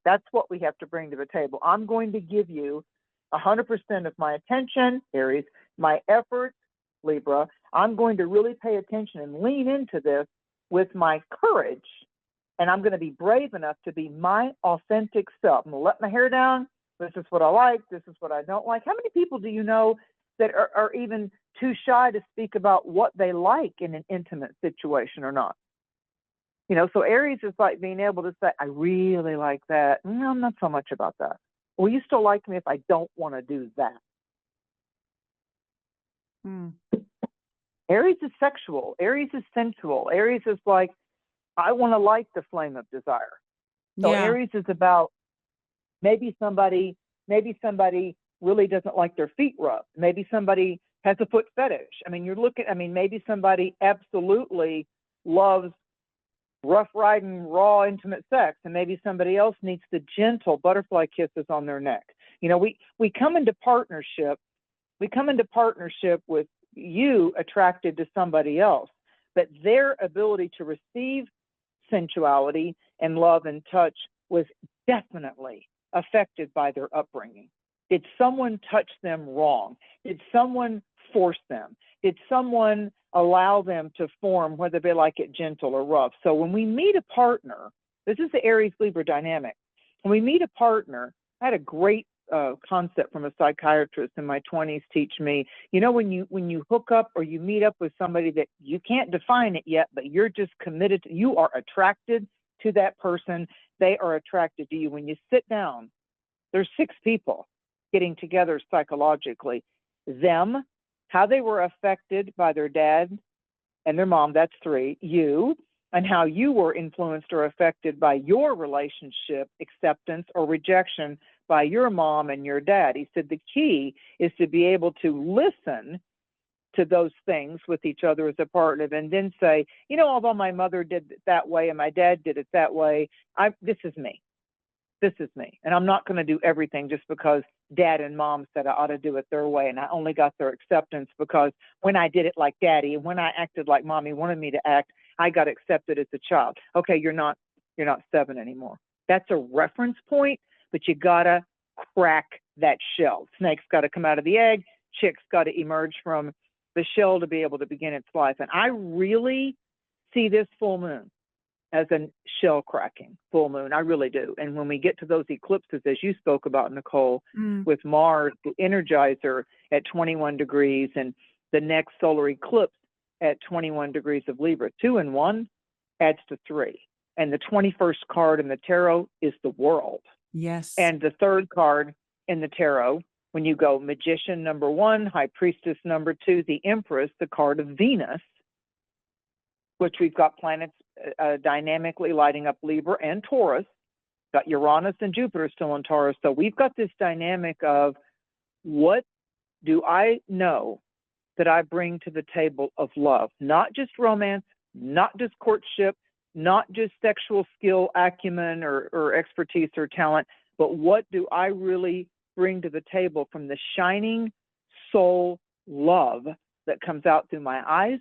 That's what we have to bring to the table. I'm going to give you 100% of my attention, Aries, my effort, Libra. I'm going to really pay attention and lean into this with my courage. And I'm going to be brave enough to be my authentic self. I'm going to let my hair down. This is what I like. This is what I don't like. How many people do you know that are even too shy to speak about what they like in an intimate situation or not? You know, so Aries is like being able to say, I really like that. No, I'm not so much about that. Will you still like me if I don't want to do that? Aries is sexual. Aries is sensual. Aries is like, I want to light the flame of desire. So Yeah. Aries is about, maybe somebody really doesn't like their feet rubbed. Maybe somebody has a foot fetish. I mean, maybe somebody absolutely loves rough riding, raw, intimate sex, and maybe somebody else needs the gentle butterfly kisses on their neck. You know, we come into partnership. We come into partnership with you attracted to somebody else, but their ability to receive sensuality and love and touch was definitely affected by their upbringing. Did someone touch them wrong? Did someone force them? Did someone allow them to form, whether they like it gentle or rough? So when we meet a partner, this is the Aries Libra dynamic. When we meet a partner, I had a great concept from a psychiatrist in my 20s teach me, you know, when you hook up or you meet up with somebody that you can't define it yet, but you're just committed to, you are attracted to that person, they are attracted to you. When you sit down, there's 6 people getting together psychologically. Them, how they were affected by their dad and their mom, that's 3, you, and how you were influenced or affected by your relationship, acceptance or rejection by your mom and your dad. He said the key is to be able to listen to those things with each other as a partner, and then say, you know, although my mother did it that way and my dad did it that way, this is me. This is me. And I'm not going to do everything just because dad and mom said I ought to do it their way. And I only got their acceptance because when I did it like daddy and when I acted like mommy wanted me to act, I got accepted as a child. Okay, you're not 7 anymore. That's a reference point, but you got to crack that shell. Snake's got to come out of the egg. Chick's got to emerge from the shell to be able to begin its life. And I really see this full moon as a shell cracking full moon. I really do. And when we get to those eclipses, as you spoke about, Nicole, with Mars, the energizer at 21 degrees and the next solar eclipse at 21 degrees of Libra. 2 and 1 adds to 3. And the 21st card in the tarot is the World. Yes. And the third card in the tarot, when you go Magician number 1, High Priestess number 2, the Empress, the card of Venus, which we've got planets dynamically lighting up Libra and Taurus, got Uranus and Jupiter still in Taurus. So we've got this dynamic of, what do I know that I bring to the table of love? Not just romance, not just courtship, not just sexual skill, acumen, or expertise or talent, but what do I really bring to the table from the shining soul love that comes out through my eyes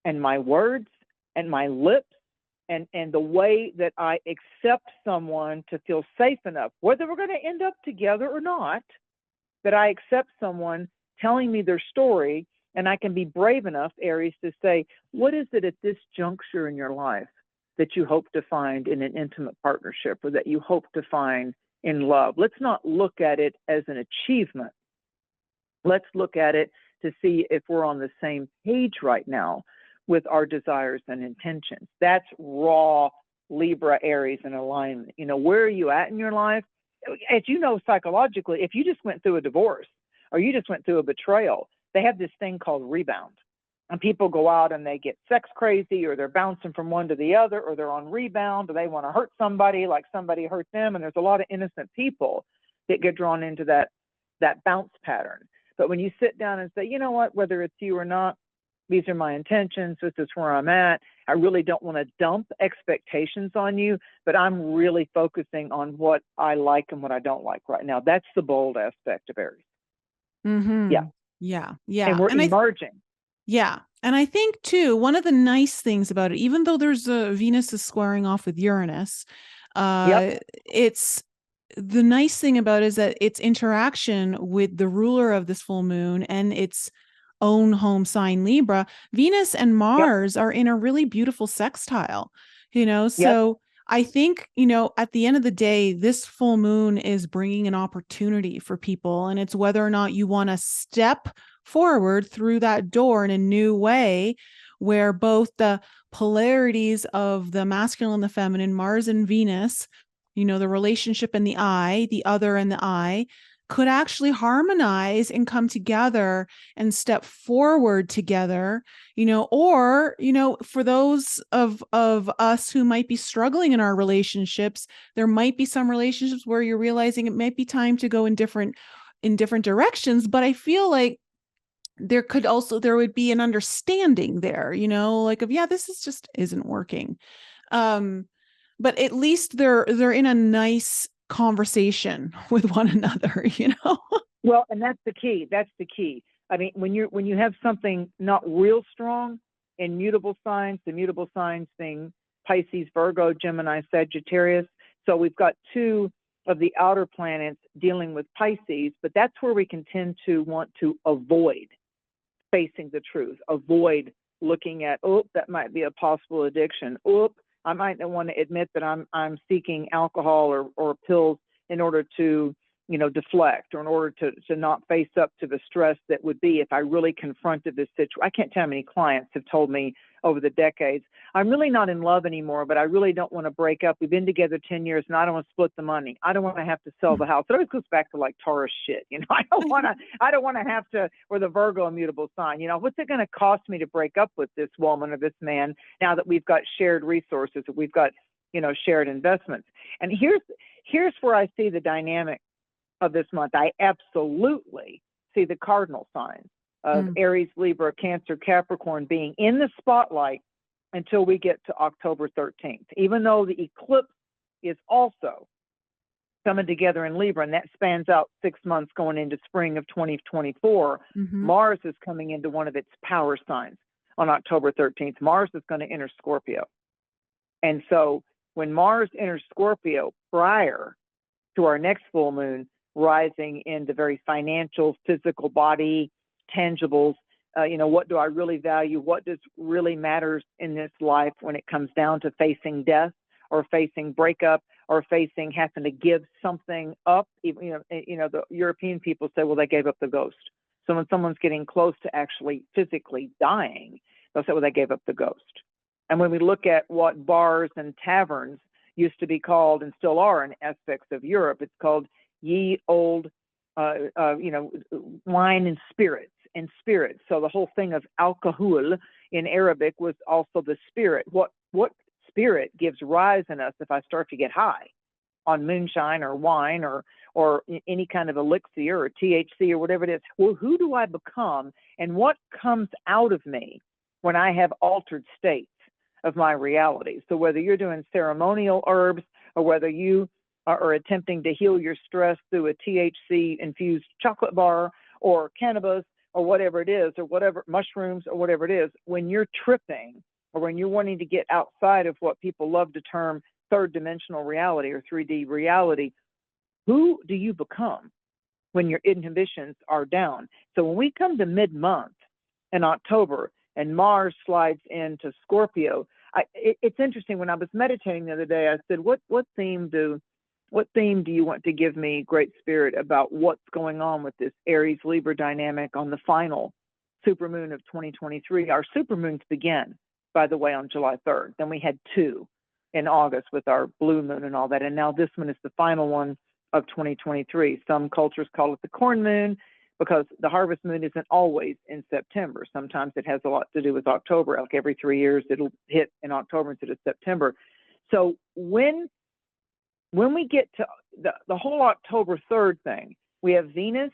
and my words and my lips, and the way that I accept someone to feel safe enough, whether we're going to end up together or not, that I accept someone telling me their story, and I can be brave enough, Aries, to say, what is it at this juncture in your life that you hope to find in an intimate partnership, or that you hope to find in love? Let's not look at it as an achievement. Let's look at it to see if we're on the same page right now with our desires and intentions. That's raw Libra, Aries, and alignment. You know, where are you at in your life? As you know, psychologically, if you just went through a divorce or you just went through a betrayal, they have this thing called rebound. And people go out and they get sex crazy, or they're bouncing from one to the other, or they're on rebound, or they want to hurt somebody like somebody hurt them. And there's a lot of innocent people that get drawn into that bounce pattern. But when you sit down and say, you know what, whether it's you or not, these are my intentions, this is where I'm at. I really don't want to dump expectations on you, but I'm really focusing on what I like and what I don't like right now. That's the bold aspect of Aries. Mm-hmm. Yeah. Yeah. Yeah. And we're emerging. Yeah. And I think too, one of the nice things about it, even though there's Venus is squaring off with Uranus, it's the nice thing about it is that its interaction with the ruler of this full moon and its own home sign Libra, Venus and Mars are in a really beautiful sextile, you know, so I think, you know, at the end of the day, this full moon is bringing an opportunity for people, and it's whether or not you want to step forward through that door in a new way, where both the polarities of the masculine and the feminine, Mars and Venus, you know, the relationship and the I, the other and the I, could actually harmonize and come together and step forward together, you know, or, you know, for those of us who might be struggling in our relationships, there might be some relationships where you're realizing it might be time to go in different directions. But I feel like there would be an understanding there, you know, like this is just isn't working. But at least they're in a nice conversation with one another, you know? Well, and that's the key. That's the key. I mean, when you have something not real strong in mutable signs, the mutable signs being Pisces, Virgo, Gemini, Sagittarius. So we've got 2 of the outer planets dealing with Pisces, but that's where we can tend to want to avoid facing the truth, avoid looking at, that might be a possible addiction. I might not want to admit that I'm seeking alcohol or pills in order to, you know, deflect, or in order to not face up to the stress that would be if I really confronted this situation. I can't tell how many clients have told me over the decades, I'm really not in love anymore, but I really don't want to break up. We've been together 10 years and I don't want to split the money. I don't want to have to sell the house. It always goes back to like Taurus shit. You know, I don't want to have to, or the Virgo immutable sign, you know, what's it going to cost me to break up with this woman or this man now that we've got shared resources, that we've got, you know, shared investments. And here's where I see the dynamic of this month. I absolutely see the cardinal signs of Aries, Libra, Cancer, Capricorn being in the spotlight until we get to October 13th, even though the eclipse is also coming together in Libra, and that spans out 6 months going into spring of 2024. Mars is coming into one of its power signs on October 13th. Mars is going to enter Scorpio. And so when Mars enters Scorpio prior to our next full moon, rising in the very financial, physical body, tangibles, you know, what do I really value? What does really matters in this life when it comes down to facing death or facing breakup or facing having to give something up? You know, the European people say, well, they gave up the ghost. So when someone's getting close to actually physically dying, they'll say, well, they gave up the ghost. And when we look at what bars and taverns used to be called and still are in aspects of Europe, it's called ye old, wine and spirits. So the whole thing of alcohol in Arabic was also the spirit. What spirit gives rise in us if I start to get high on moonshine or wine or any kind of elixir or THC or whatever it is? Well, who do I become, and what comes out of me when I have altered states of my reality? So whether you're doing ceremonial herbs or whether you are attempting to heal your stress through a THC infused chocolate bar or cannabis or whatever it is, or whatever, mushrooms or whatever it is, when you're tripping or when you're wanting to get outside of what people love to term third dimensional reality or 3D reality, who do you become when your inhibitions are down? So when we come to mid-month in October and Mars slides into Scorpio, it's interesting. When I was meditating the other day, I said, what theme do you want to give me, Great Spirit, about what's going on with this Aries Libra dynamic on the final supermoon of 2023? Our supermoons begin, by the way, on July 3rd. Then we had 2 in August with our blue moon and all that. And now this one is the final one of 2023. Some cultures call it the corn moon because the harvest moon isn't always in September. Sometimes it has a lot to do with October. Like every 3 years, it'll hit in October instead of September. So when we get to the whole October 3rd thing, we have Venus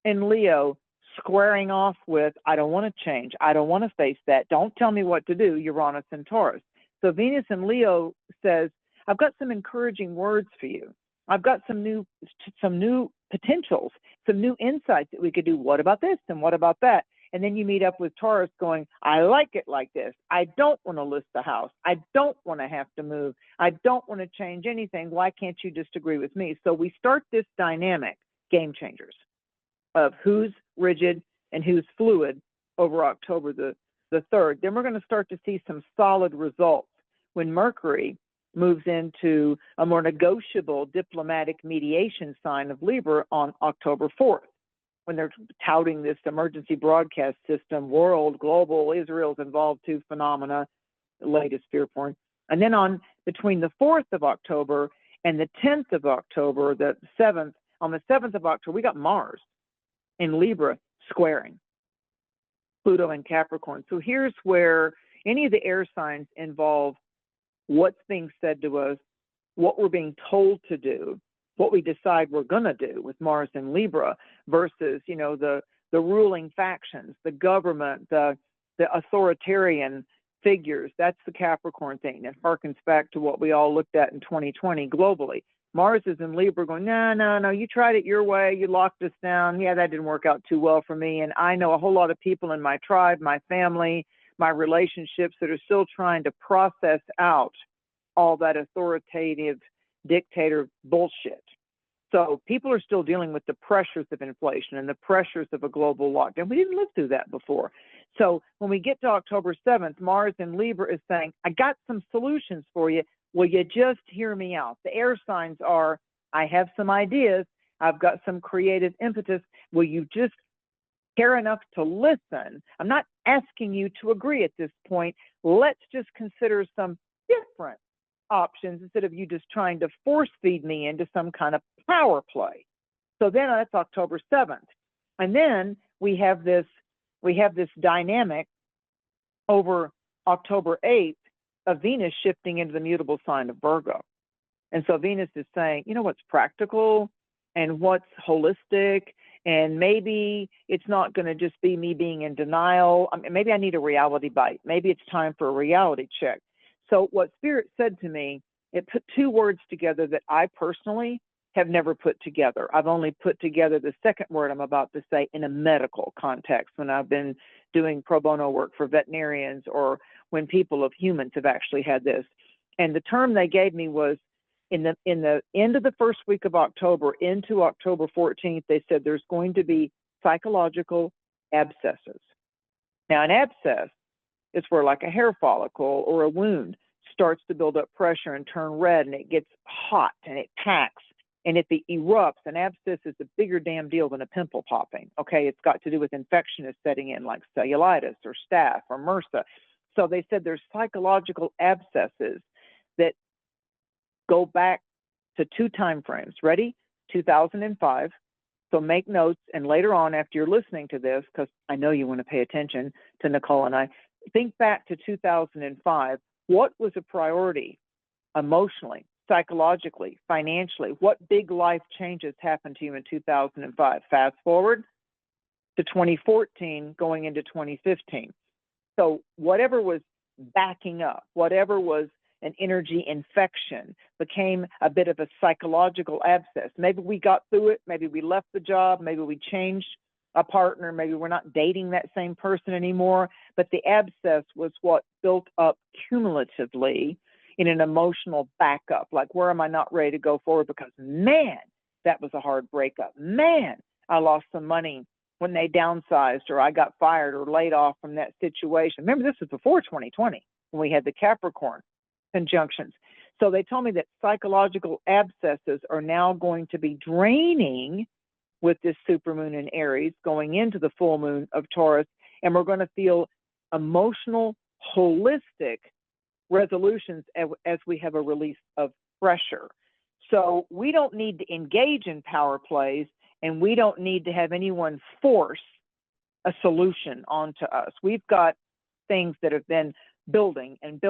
and Leo squaring off with, I don't want to change. I don't want to face that. Don't tell me what to do, Uranus and Taurus. So Venus and Leo says, I've got some encouraging words for you. I've got some new potentials, some new insights that we could do. What about this and what about that? And then you meet up with Taurus going, I like it like this. I don't want to list the house. I don't want to have to move. I don't want to change anything. Why can't you just agree with me? So we start this dynamic, game changers, of who's rigid and who's fluid over October the 3rd. Then we're going to start to see some solid results when Mercury moves into a more negotiable diplomatic mediation sign of Libra on October 4th. When they're touting this emergency broadcast system, world, global, Israel's involved too phenomena, the latest fear porn. And then on between the 4th of October and the 10th of October, the 7th, on the 7th of October, we got Mars in Libra squaring Pluto and Capricorn. So here's where any of the air signs involve what's being said to us, what we're being told to do, what we decide we're going to do with Mars and Libra versus, the ruling factions, the government, the authoritarian figures. That's the Capricorn thing. It harkens back to what we all looked at in 2020 globally. Mars is in Libra going, no, you tried it your way. You locked us down. Yeah, that didn't work out too well for me. And I know a whole lot of people in my tribe, my family, my relationships that are still trying to process out all that authoritative dictator bullshit. So people are still dealing with the pressures of inflation and the pressures of a global lockdown. We didn't live through that before. So when we get to October 7th, Mars in Libra is saying, I got some solutions for you. Will you just hear me out? The air signs are, I have some ideas. I've got some creative impetus. Will you just care enough to listen? I'm not asking you to agree at this point. Let's just consider some different options instead of you just trying to force feed me into some kind of power play. So then that's October 7th. And then we have this dynamic over October 8th of Venus shifting into the mutable sign of Virgo. And so Venus is saying, what's practical and what's holistic, and maybe it's not going to just be me being in denial. Maybe I need a reality bite. Maybe it's time for a reality check. So what Spirit said to me, it put 2 words together that I personally have never put together. I've only put together the second word I'm about to say in a medical context when I've been doing pro bono work for veterinarians or when people of humans have actually had this. And the term they gave me was in the end of the first week of October into October 14th, they said there's going to be psychological abscesses. Now, an abscess is where like a hair follicle or a wound starts to build up pressure and turn red, and it gets hot and it packs. And if it erupts, an abscess is a bigger damn deal than a pimple popping. Okay, it's got to do with infection is setting in, like cellulitis or staph or MRSA. So they said there's psychological abscesses that go back to 2 time frames. Ready? 2005. So make notes, and later on, after you're listening to this, because I know you want to pay attention to Nicole and I, think back to 2005. What was a priority emotionally, psychologically, financially? What big life changes happened to you in 2005? Fast forward to 2014, going into 2015. So whatever was backing up, whatever was an energy infection, became a bit of a psychological abscess. Maybe we got through it, maybe we left the job, maybe we changed a partner, maybe we're not dating that same person anymore, but the abscess was what built up cumulatively in an emotional backup. Like, where am I not ready to go forward? Because, man, that was a hard breakup. Man, I lost some money when they downsized, or I got fired or laid off from that situation. Remember, this was before 2020 when we had the Capricorn conjunctions. So they told me that psychological abscesses are now going to be draining with this supermoon in Aries going into the full moon of Taurus, and we're going to feel emotional, holistic resolutions as we have a release of pressure. So we don't need to engage in power plays, and we don't need to have anyone force a solution onto us. We've got things that have been building and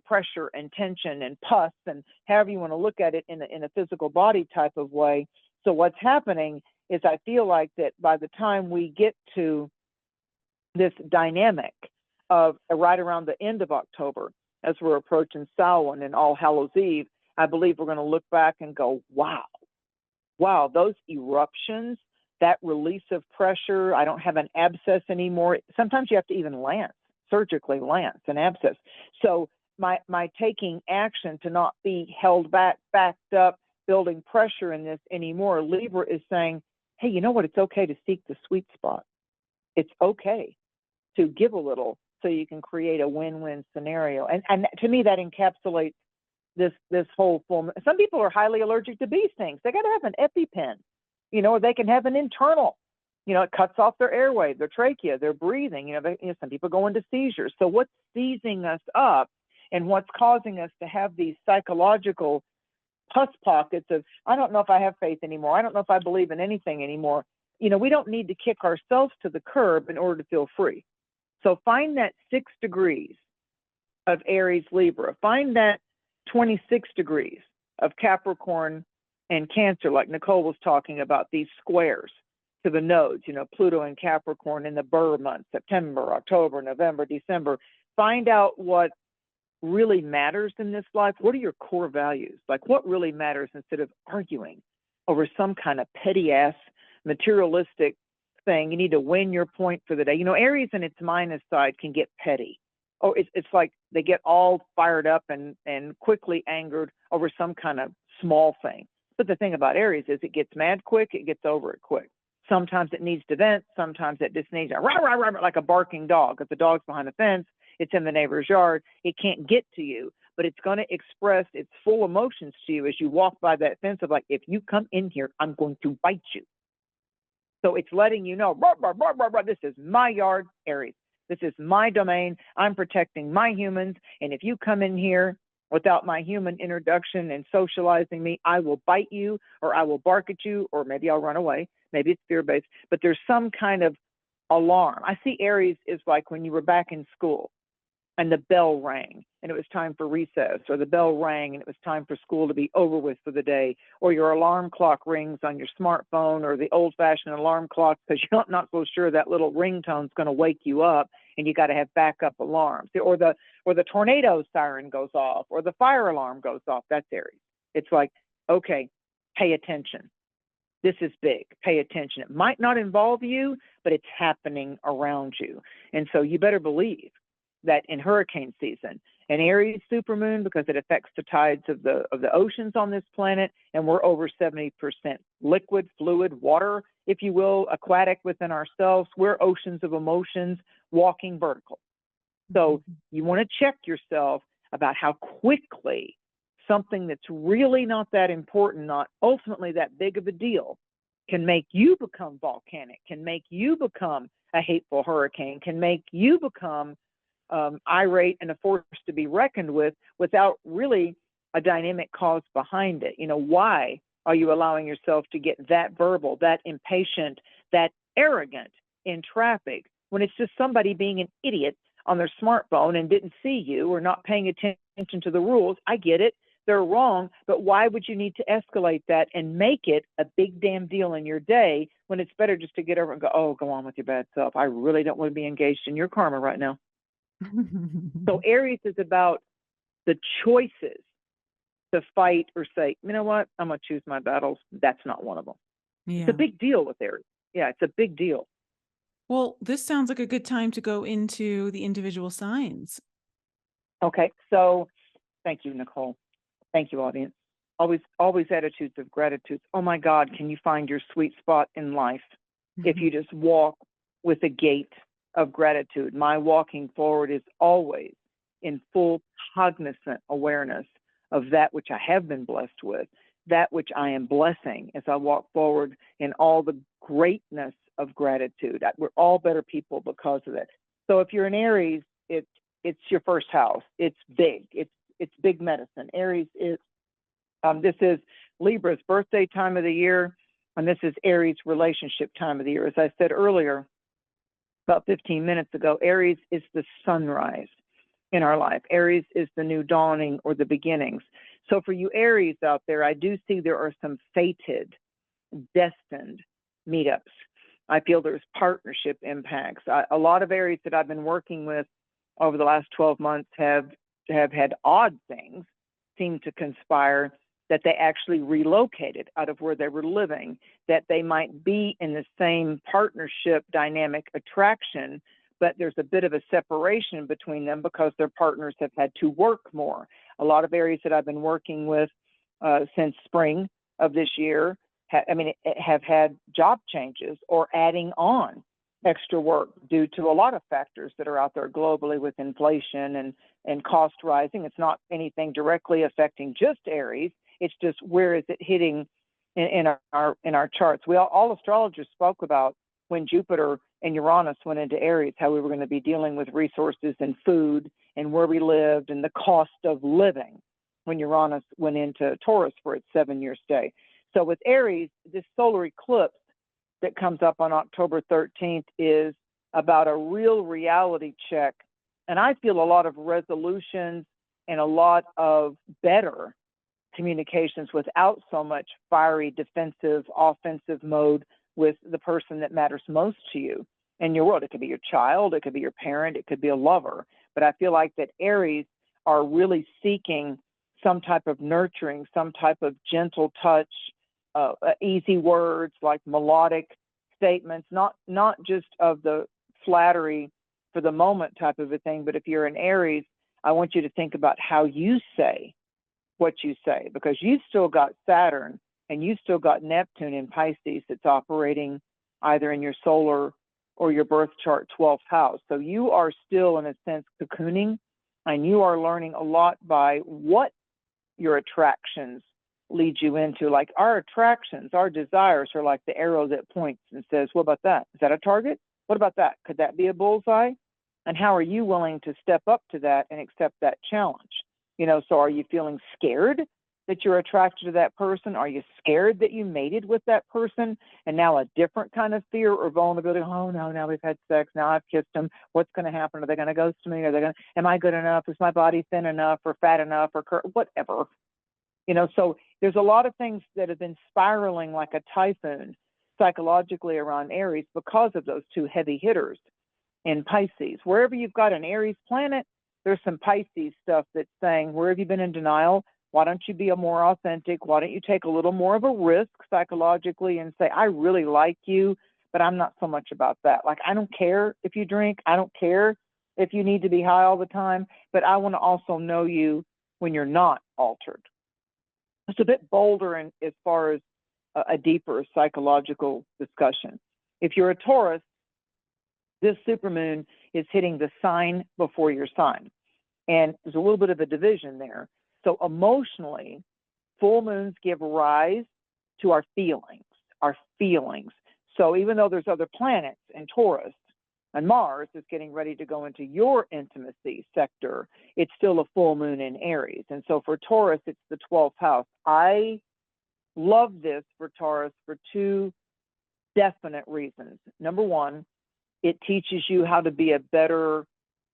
pressure and tension and pus, and however you want to look at it in a physical body type of way. So what's happening is I feel like that by the time we get to this dynamic of right around the end of October, as we're approaching Samhain and All Hallows Eve, I believe we're going to look back and go, wow, those eruptions, that release of pressure, I don't have an abscess anymore. Sometimes you have to even surgically lance an abscess. So my taking action to not be held back, backed up, building pressure in this anymore, Libra is saying, hey, you know what? It's okay to seek the sweet spot. It's okay to give a little so you can create a win-win scenario. And to me, that encapsulates this whole full. Some people are highly allergic to bee stings. They got to have an EpiPen, or they can have an internal. It cuts off their airway, their trachea, their breathing. Some people go into seizures. So what's seizing us up and what's causing us to have these psychological pus pockets of, I don't know if I have faith anymore. I don't know if I believe in anything anymore. We don't need to kick ourselves to the curb in order to feel free. So find that 6 degrees of Aries Libra. Find that 26 degrees of Capricorn and Cancer, like Nicole was talking about, these squares to the nodes, Pluto and Capricorn in the Burr months, September, October, November, December. Find out what really matters in this life. What are your core values? Like, what really matters, instead of arguing over some kind of petty ass materialistic thing. You need to win your point for the day. Aries in its minus side can get petty. Or it's like they get all fired up and quickly angered over some kind of small thing. But the thing about Aries is it gets mad quick, it gets over it quick. Sometimes it needs to vent, sometimes it just needs like a barking dog. If the dog's behind the fence, it's in the neighbor's yard, it can't get to you, but it's going to express its full emotions to you as you walk by that fence of like, if you come in here, I'm going to bite you. So it's letting you know, this is my yard, Aries. This is my domain. I'm protecting my humans. And if you come in here without my human introduction and socializing me, I will bite you, or I will bark at you, or maybe I'll run away. Maybe it's fear-based, but there's some kind of alarm. I see Aries is like when you were back in school and the bell rang and it was time for recess, or the bell rang and it was time for school to be over with for the day, or your alarm clock rings on your smartphone, or the old-fashioned alarm clock because you're not so sure that little ringtone's going to wake you up and you got to have backup alarms, or the tornado siren goes off, or the fire alarm goes off. That's Aries. It's like, okay, pay attention. This is big. Pay attention. It might not involve you, but it's happening around you. And so you better believe that in hurricane season, an Aries supermoon, because it affects the tides of the oceans on this planet, and we're over 70% liquid, fluid, water, if you will, aquatic within ourselves. We're oceans of emotions walking vertical. So you want to check yourself about how quickly something that's really not that important, not ultimately that big of a deal, can make you become volcanic, can make you become a hateful hurricane, can make you become irate and a force to be reckoned with without really a dynamic cause behind it. Why are you allowing yourself to get that verbal, that impatient, that arrogant in traffic when it's just somebody being an idiot on their smartphone and didn't see you or not paying attention to the rules? I get it. They're wrong, but why would you need to escalate that and make it a big damn deal in your day when it's better just to get over and go, oh, go on with your bad self. I really don't want to be engaged in your karma right now. So Aries is about the choices to fight or say, you know what, I'm going to choose my battles. That's not one of them. Yeah. It's a big deal with Aries. Yeah, it's a big deal. Well, this sounds like a good time to go into the individual signs. Okay, so thank you, Nicole. Thank you, audience. Always attitudes of gratitude. Oh my God, can you find your sweet spot in life if you just walk with a gait of gratitude? My walking forward is always in full cognizant awareness of that which I have been blessed with, that which I am blessing as I walk forward in all the greatness of gratitude. We're all better people because of that. So if you're an Aries, it's your first house. It's big. It's big medicine. Aries is, this is Libra's birthday time of the year, and this is Aries' relationship time of the year. As I said earlier, about 15 minutes ago, Aries is the sunrise in our life. Aries is the new dawning or the beginnings. So for you Aries out there, I do see there are some fated, destined meetups. I feel there's partnership impacts. A lot of Aries that I've been working with over the last 12 months have had odd things seem to conspire, that they actually relocated out of where they were living, that they might be in the same partnership dynamic attraction, but there's a bit of a separation between them because their partners have had to work more. A lot of Aries that I've been working with since spring of this year have had job changes or adding on extra work due to a lot of factors that are out there globally with inflation and cost rising. It's not anything directly affecting just Aries. It's just where is it hitting in our charts. All astrologers spoke about when Jupiter and Uranus went into Aries, how we were going to be dealing with resources and food and where we lived and the cost of living when Uranus went into Taurus for its 7-year stay. So with Aries, this solar eclipse that comes up on October 13th is about a real reality check. And I feel a lot of resolutions and a lot of better communications without so much fiery, defensive, offensive mode with the person that matters most to you in your world. It could be your child, it could be your parent, it could be a lover. But I feel like that Aries are really seeking some type of nurturing, some type of gentle touch, easy words like melodic statements, not just of the flattery for the moment type of a thing, but if you're an Aries, I want you to think about how you say what you say, because you've still got Saturn and you've still got Neptune in Pisces that's operating either in your solar or your birth chart 12th house. So you are still, in a sense, cocooning, and you are learning a lot by what your attractions lead you into. Like our attractions, our desires are like the arrow that points and says, what about that? Is that a target? What about that? Could that be a bullseye? And how are you willing to step up to that and accept that challenge? So are you feeling scared that you're attracted to that person? Are you scared that you mated with that person? And now a different kind of fear or vulnerability. Oh no, now we've had sex. Now I've kissed them. What's going to happen? Are they going to ghost me? Am I good enough? Is my body thin enough or fat enough or whatever? So there's a lot of things that have been spiraling like a typhoon psychologically around Aries because of those two heavy hitters in Pisces. Wherever you've got an Aries planet, there's some Pisces stuff that's saying, where have you been in denial? Why don't you be more authentic? Why don't you take a little more of a risk psychologically and say, I really like you, but I'm not so much about that. Like, I don't care if you drink. I don't care if you need to be high all the time, but I want to also know you when you're not altered. It's a bit bolder as far as a deeper psychological discussion. If you're a Taurus, this supermoon is hitting the sign before your sign. And there's a little bit of a division there. So emotionally, full moons give rise to our feelings, our feelings. So even though there's other planets in Taurus, and Mars is getting ready to go into your intimacy sector, it's still a full moon in Aries. And so for Taurus, it's the 12th house. I love this for Taurus for two definite reasons. Number one, it teaches you how to be a better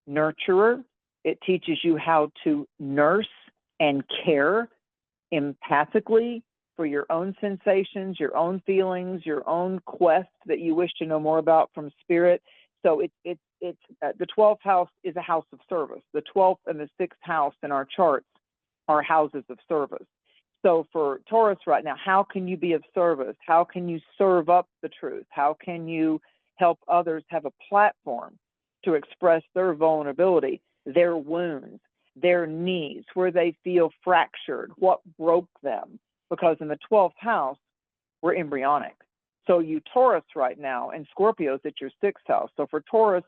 nurturer. It teaches you how to nurse and care empathically for your own sensations, your own feelings, your own quest that you wish to know more about from spirit. So it's the 12th house is a house of service. The 12th and the 6th house in our charts are houses of service. So for Taurus right now, how can you be of service? How can you serve up the truth? How can you help others have a platform to express their vulnerability, their wounds, their needs, where they feel fractured, what broke them? Because in the 12th house, we're embryonic. So you Taurus right now, and Scorpio's at your 6th house. So for Taurus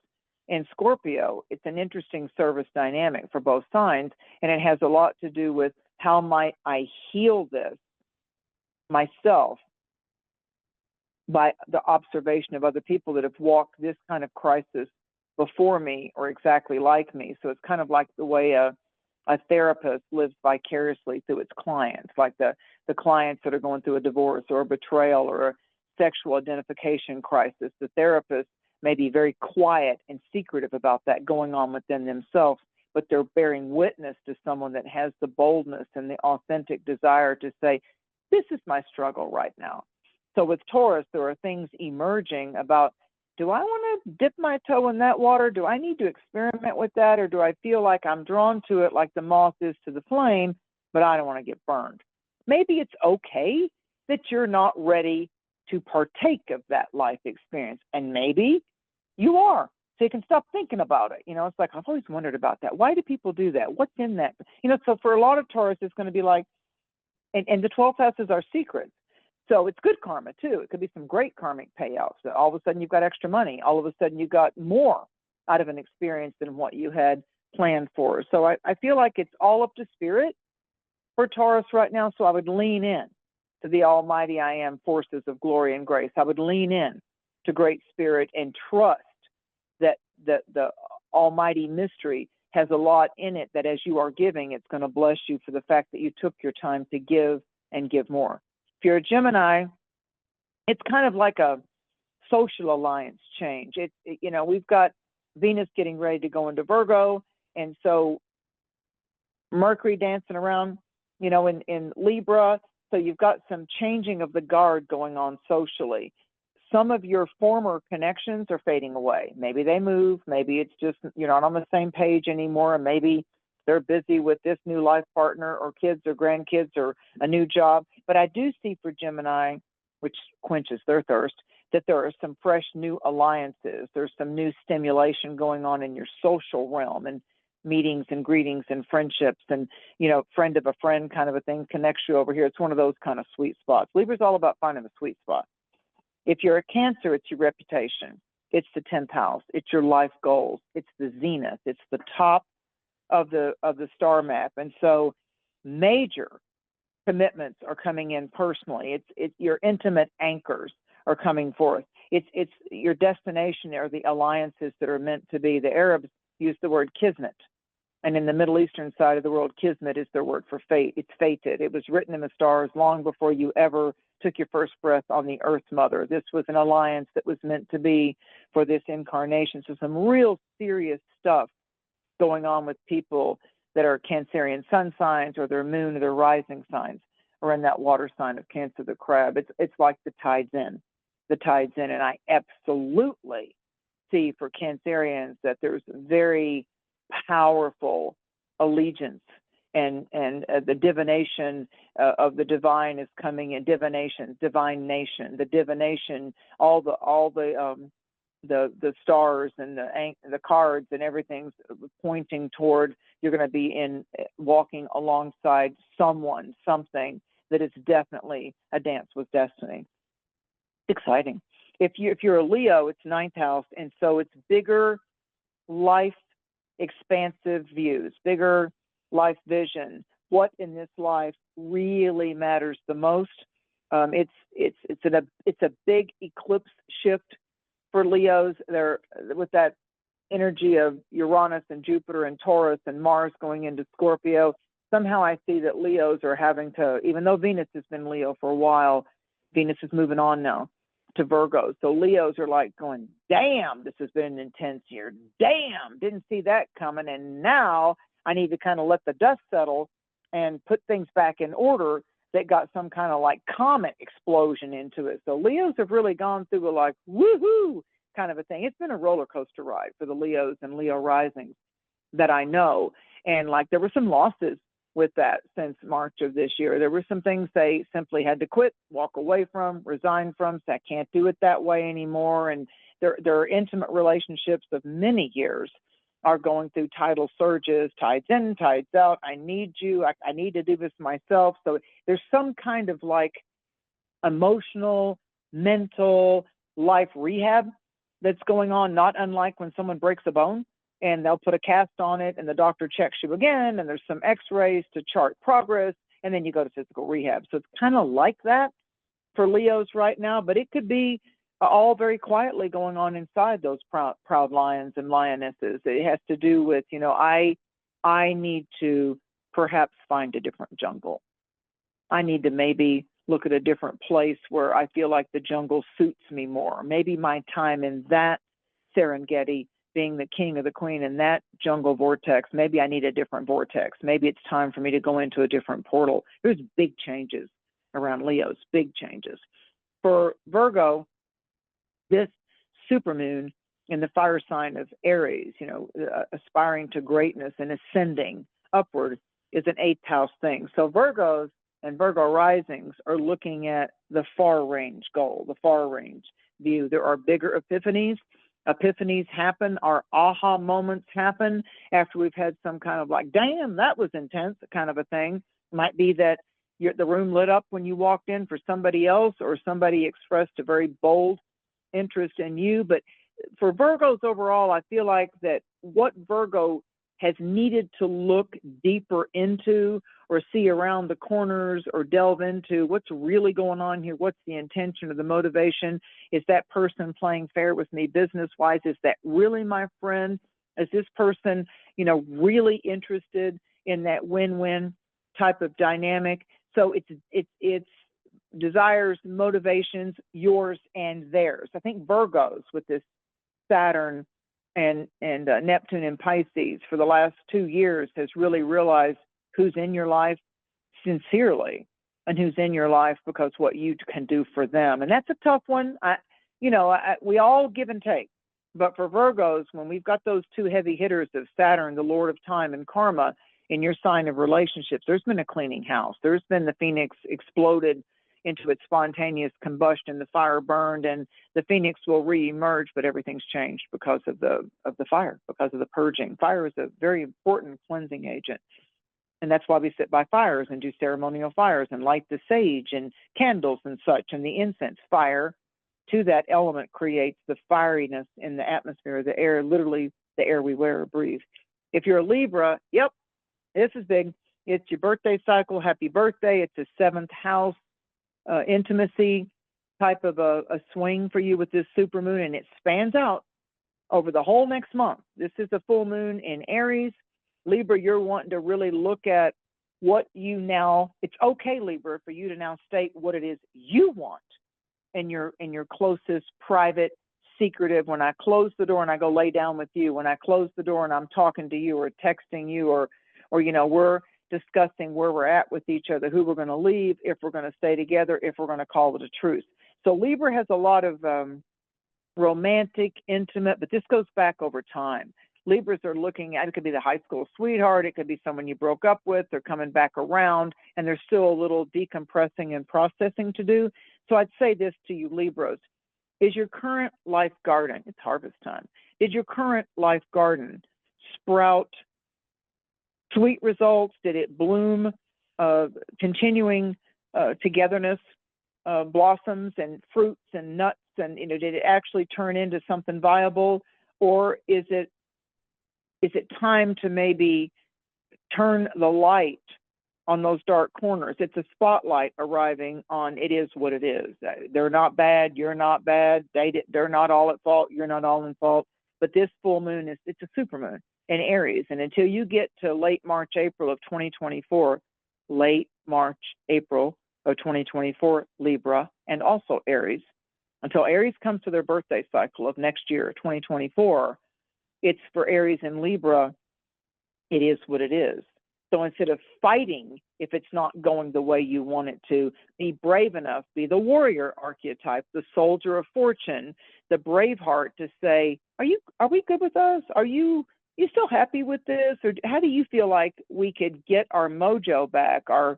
and Scorpio, it's an interesting service dynamic for both signs, and it has a lot to do with how might I heal this myself by the observation of other people that have walked this kind of crisis before me or exactly like me. So it's kind of like the way a therapist lives vicariously through its clients, like the clients that are going through a divorce or a betrayal or a sexual identification crisis. The therapist may be very quiet and secretive about that going on within themselves, but they're bearing witness to someone that has the boldness and the authentic desire to say, this is my struggle right now. So with Taurus, there are things emerging about, do I want to dip my toe in that water? Do I need to experiment with that? Or do I feel like I'm drawn to it like the moth is to the flame, but I don't want to get burned? Maybe it's okay that you're not ready to partake of that life experience. And maybe you are. So you can stop thinking about it. You know, it's like, I've always wondered about that. Why do people do that? What's in that? You know, so for a lot of Taurus, it's going to be like, and the 12th house is our secrets. So it's good karma too. It could be some great karmic payouts. So all of a sudden you've got extra money. All of a sudden you got more out of an experience than what you had planned for. So I feel like it's all up to spirit for Taurus right now. So I would lean in to the almighty I am forces of glory and grace. I would lean in to great spirit and trust that the almighty mystery has a lot in it, that as you are giving, it's going to bless you for the fact that you took your time to give and give more. If you're a Gemini, it's kind of like a social alliance change. You know, we've got Venus getting ready to go into Virgo, and so Mercury dancing around, you know, in Libra. So you've got some changing of the guard going on socially. Some of your former connections are fading away. Maybe they move. Maybe it's just you're not on the same page anymore. And maybe they're busy with this new life partner or kids or grandkids or a new job. But I do see for Gemini, which quenches their thirst, that there are some fresh new alliances. There's some new stimulation going on in your social realm and meetings and greetings and friendships and, you know, friend of a friend kind of a thing connects you over here. It's one of those kind of sweet spots. Libra's all about finding the sweet spot. If you're a Cancer, it's your reputation. It's the 10th house. It's your life goals. It's the zenith. It's the top of the star map. And so major commitments are coming in personally. It's your intimate anchors are coming forth. It's your destination or the alliances that are meant to be. The Arabs use the word kismet. And in the Middle Eastern side of the world, kismet is their word for fate. It's fated. It was written in the stars long before you ever took your first breath on the earth mother. This was an alliance that was meant to be for this incarnation. So some real serious stuff going on with people that are Cancerian sun signs or their moon or their rising signs or in that water sign of Cancer, the crab. It's like the tide's in. The tide's in. And I absolutely see for Cancerians that there's very powerful allegiance and the divination of the divine is coming in. Divination, divine nation, the divination, all the stars and the cards and everything's pointing toward you're going to be walking alongside someone, something that is definitely a dance with destiny. Exciting. If you're a Leo, it's 9th house, and so it's bigger life expansive views, bigger life vision, what in this life really matters the most. It's a big eclipse shift for Leos. They're with that energy of Uranus and Jupiter and Taurus and Mars going into Scorpio. Somehow I see that Leos are having to, even though Venus has been Leo for a while, Venus is moving on now to Virgo. So Leos are like going, damn, this has been an intense year. Damn, didn't see that coming. And now I need to kind of let the dust settle and put things back in order that got some kind of like comet explosion into it. So Leos have really gone through a like, woohoo kind of a thing. It's been a roller coaster ride for the Leos and Leo risings that I know. And like there were some losses with that since March of this year. There were some things they simply had to quit, walk away from, resign from, say, I can't do it that way anymore. And their intimate relationships of many years are going through tidal surges, tides in, tides out. I need you. I need to do this myself. So there's some kind of like emotional, mental life rehab that's going on, not unlike when someone breaks a bone and they'll put a cast on it and the doctor checks you again and there's some x-rays to chart progress and then you go to physical rehab. So it's kind of like that for Leos right now, but it could be all very quietly going on inside those proud lions and lionesses. It has to do with, you know, I need to perhaps find a different jungle. I need to maybe look at a different place where I feel like the jungle suits me more. Maybe my time in that Serengeti, being the king or the queen in that jungle vortex, maybe I need a different vortex. Maybe it's time for me to go into a different portal. There's big changes around Leos, big changes. For Virgo, this supermoon in the fire sign of Aries, you know, aspiring to greatness and ascending upward is an 8th house thing. So Virgos and Virgo risings are looking at the far range goal, the far range view. There are bigger epiphanies. Epiphanies happen, our aha moments happen after we've had some kind of like, damn, that was intense kind of a thing. Might be that the room lit up when you walked in for somebody else, or somebody expressed a very bold interest in you. But for Virgos overall, I feel like that what Virgo has needed to look deeper into or see around the corners or delve into what's really going on here, what's the intention or the motivation, is that person playing fair with me business-wise, is that really my friend, is this person, you know, really interested in that win-win type of dynamic. So it's desires, motivations, yours and theirs. I think Virgos with this Saturn and Neptune in Pisces for the last 2 years has really realized who's in your life sincerely and who's in your life because what you can do for them. And that's a tough one. We all give and take. But for Virgos, when we've got those two heavy hitters of Saturn, the Lord of Time, and Karma in your sign of relationships, there's been a cleaning house. There's been the phoenix exploded into its spontaneous combustion, the fire burned, and the phoenix will re-emerge, but everything's changed because of the fire, because of the purging. Fire is a very important cleansing agent. And that's why we sit by fires and do ceremonial fires and light the sage and candles and such. And the incense fire to that element creates the fieriness in the atmosphere, the air, literally the air we wear or breathe. If you're a Libra, yep, this is big. It's your birthday cycle. Happy birthday. It's a 7th house intimacy type of a swing for you with this supermoon, and it spans out over the whole next month. This is a full moon in Aries. Libra, you're wanting to really look at what you now, it's okay, Libra, for you to now state what it is you want in your closest, private, secretive, when I close the door and I go lay down with you, when I close the door and I'm talking to you or texting you or we're discussing where we're at with each other, who we're going to leave, if we're going to stay together, if we're going to call it a truce. So Libra has a lot of romantic, intimate, but this goes back over time. Libras are looking at, it could be the high school sweetheart, it could be someone you broke up with, they're coming back around, and there's still a little decompressing and processing to do. So I'd say this to you, Libras, is your current life garden, it's harvest time, did your current life garden sprout sweet results? Did it bloom continuing togetherness, blossoms and fruits and nuts, and did it actually turn into something viable? Or is it time to maybe turn the light on those dark corners. It's a spotlight arriving on it is what it is. They're not bad. You're not bad. They're not all at fault. You're not all in fault. But this full moon it's a supermoon in Aries. And until you get to late March, April of 2024, late March, April of 2024, Libra, and also Aries, until Aries comes to their birthday cycle of next year, 2024, it's for Aries and Libra, it is what it is. So instead of fighting if it's not going the way you want it to, be brave enough, be the warrior archetype, the soldier of fortune, the brave heart to say, are we good with us? Are you still happy with this? Or how do you feel like we could get our mojo back, our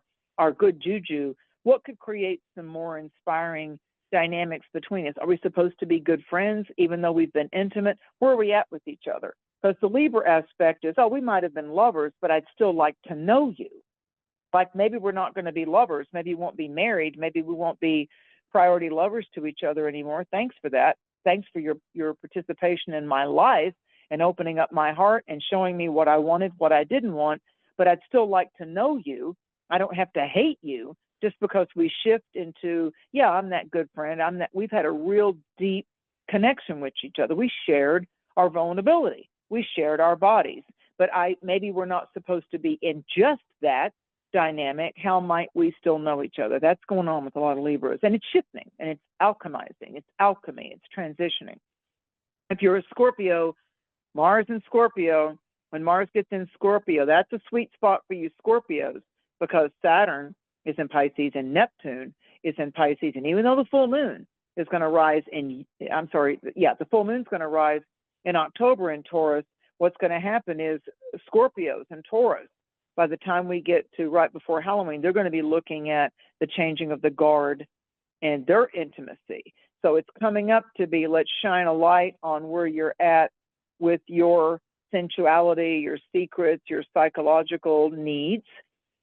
good juju? What could create some more inspiring dynamics between us? Are we supposed to be good friends even though we've been intimate? Where are we at with each other? Because the Libra aspect is, we might have been lovers, but I'd still like to know you. Like maybe we're not going to be lovers. Maybe we won't be married. Maybe we won't be priority lovers to each other anymore. Thanks for that. Thanks for your participation in my life and opening up my heart and showing me what I wanted, what I didn't want. But I'd still like to know you. I don't have to hate you just because we shift into, I'm that good friend. We've had a real deep connection with each other. We shared our vulnerability. We shared our bodies, but maybe we're not supposed to be in just that dynamic. How might we still know each other? That's going on with a lot of Libras, and it's shifting, and it's alchemizing, it's alchemy, it's transitioning. If you're a Scorpio, Mars in Scorpio, when Mars gets in Scorpio, that's a sweet spot for you Scorpios, because Saturn is in Pisces and Neptune is in Pisces, and even though the full moon is going to rise the full moon's going to rise in October in Taurus, what's going to happen is Scorpios and Taurus, by the time we get to right before Halloween, they're going to be looking at the changing of the guard and their intimacy. So it's coming up to be, let's shine a light on where you're at with your sensuality, your secrets, your psychological needs.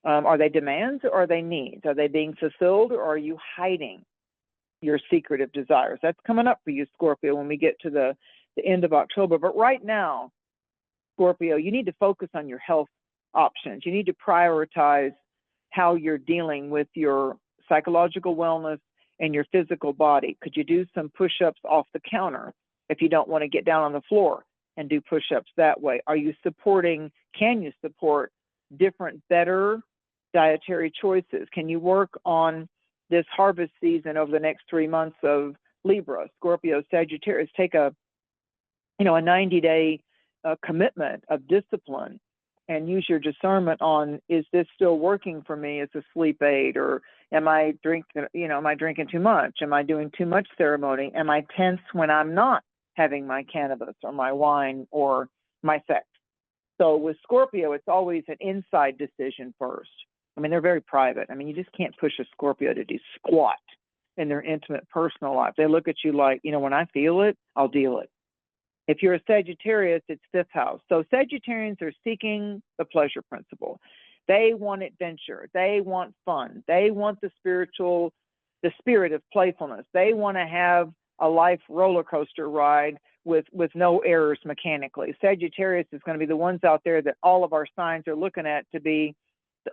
Are they demands or are they needs? Are they being fulfilled or are you hiding your secretive desires? That's coming up for you, Scorpio, when we get to the end of October. But right now, Scorpio, you need to focus on your health options. You need to prioritize how you're dealing with your psychological wellness and your physical body. Could you do some push-ups off the counter if you don't want to get down on the floor and do push-ups that way? Can you support different, better dietary choices? Can you work on this harvest season over the next 3 months of Libra, Scorpio, Sagittarius? Take a 90-day commitment of discipline and use your discernment on, is this still working for me as a sleep aid, or am I drinking too much? Am I doing too much ceremony? Am I tense when I'm not having my cannabis or my wine or my sex? So with Scorpio, it's always an inside decision first. They're very private. You just can't push a Scorpio to do squat in their intimate personal life. They look at you like, when I feel it, I'll deal it. If you're a Sagittarius, it's fifth house. So Sagittarians are seeking the pleasure principle. They want adventure. They want fun. They want the spirit of playfulness. They want to have a life roller coaster ride with no errors mechanically. Sagittarius is going to be the ones out there that all of our signs are looking at to be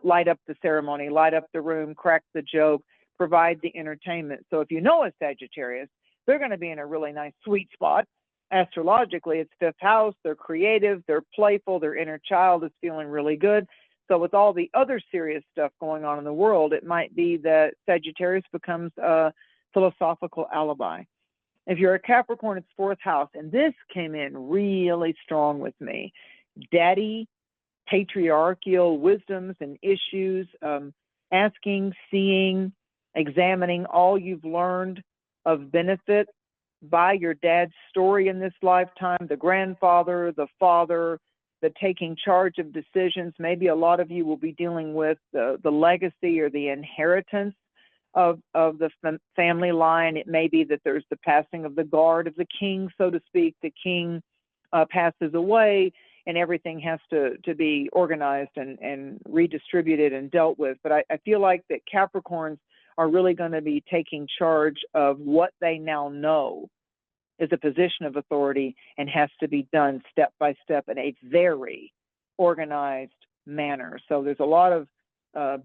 light up the ceremony, light up the room, crack the joke, provide the entertainment. So if you know a Sagittarius, they're going to be in a really nice sweet spot. Astrologically, it's fifth house. They're creative, they're playful, their inner child is feeling really good. So with all the other serious stuff going on in the world, it might be that Sagittarius becomes a philosophical alibi. If you're a Capricorn, it's fourth house. And this came in really strong with me. Daddy, patriarchal wisdoms and issues, asking, seeing, examining all you've learned of benefit by your dad's story in this lifetime, the grandfather, the father, the taking charge of decisions. Maybe a lot of you will be dealing with the legacy or the inheritance of the family line. It may be that there's the passing of the guard of the king, so to speak. The king passes away and everything has to be organized and redistributed and dealt with. But I feel like that Capricorns are really going to be taking charge of what they now know is a position of authority and has to be done step by step in a very organized manner. So there's a lot of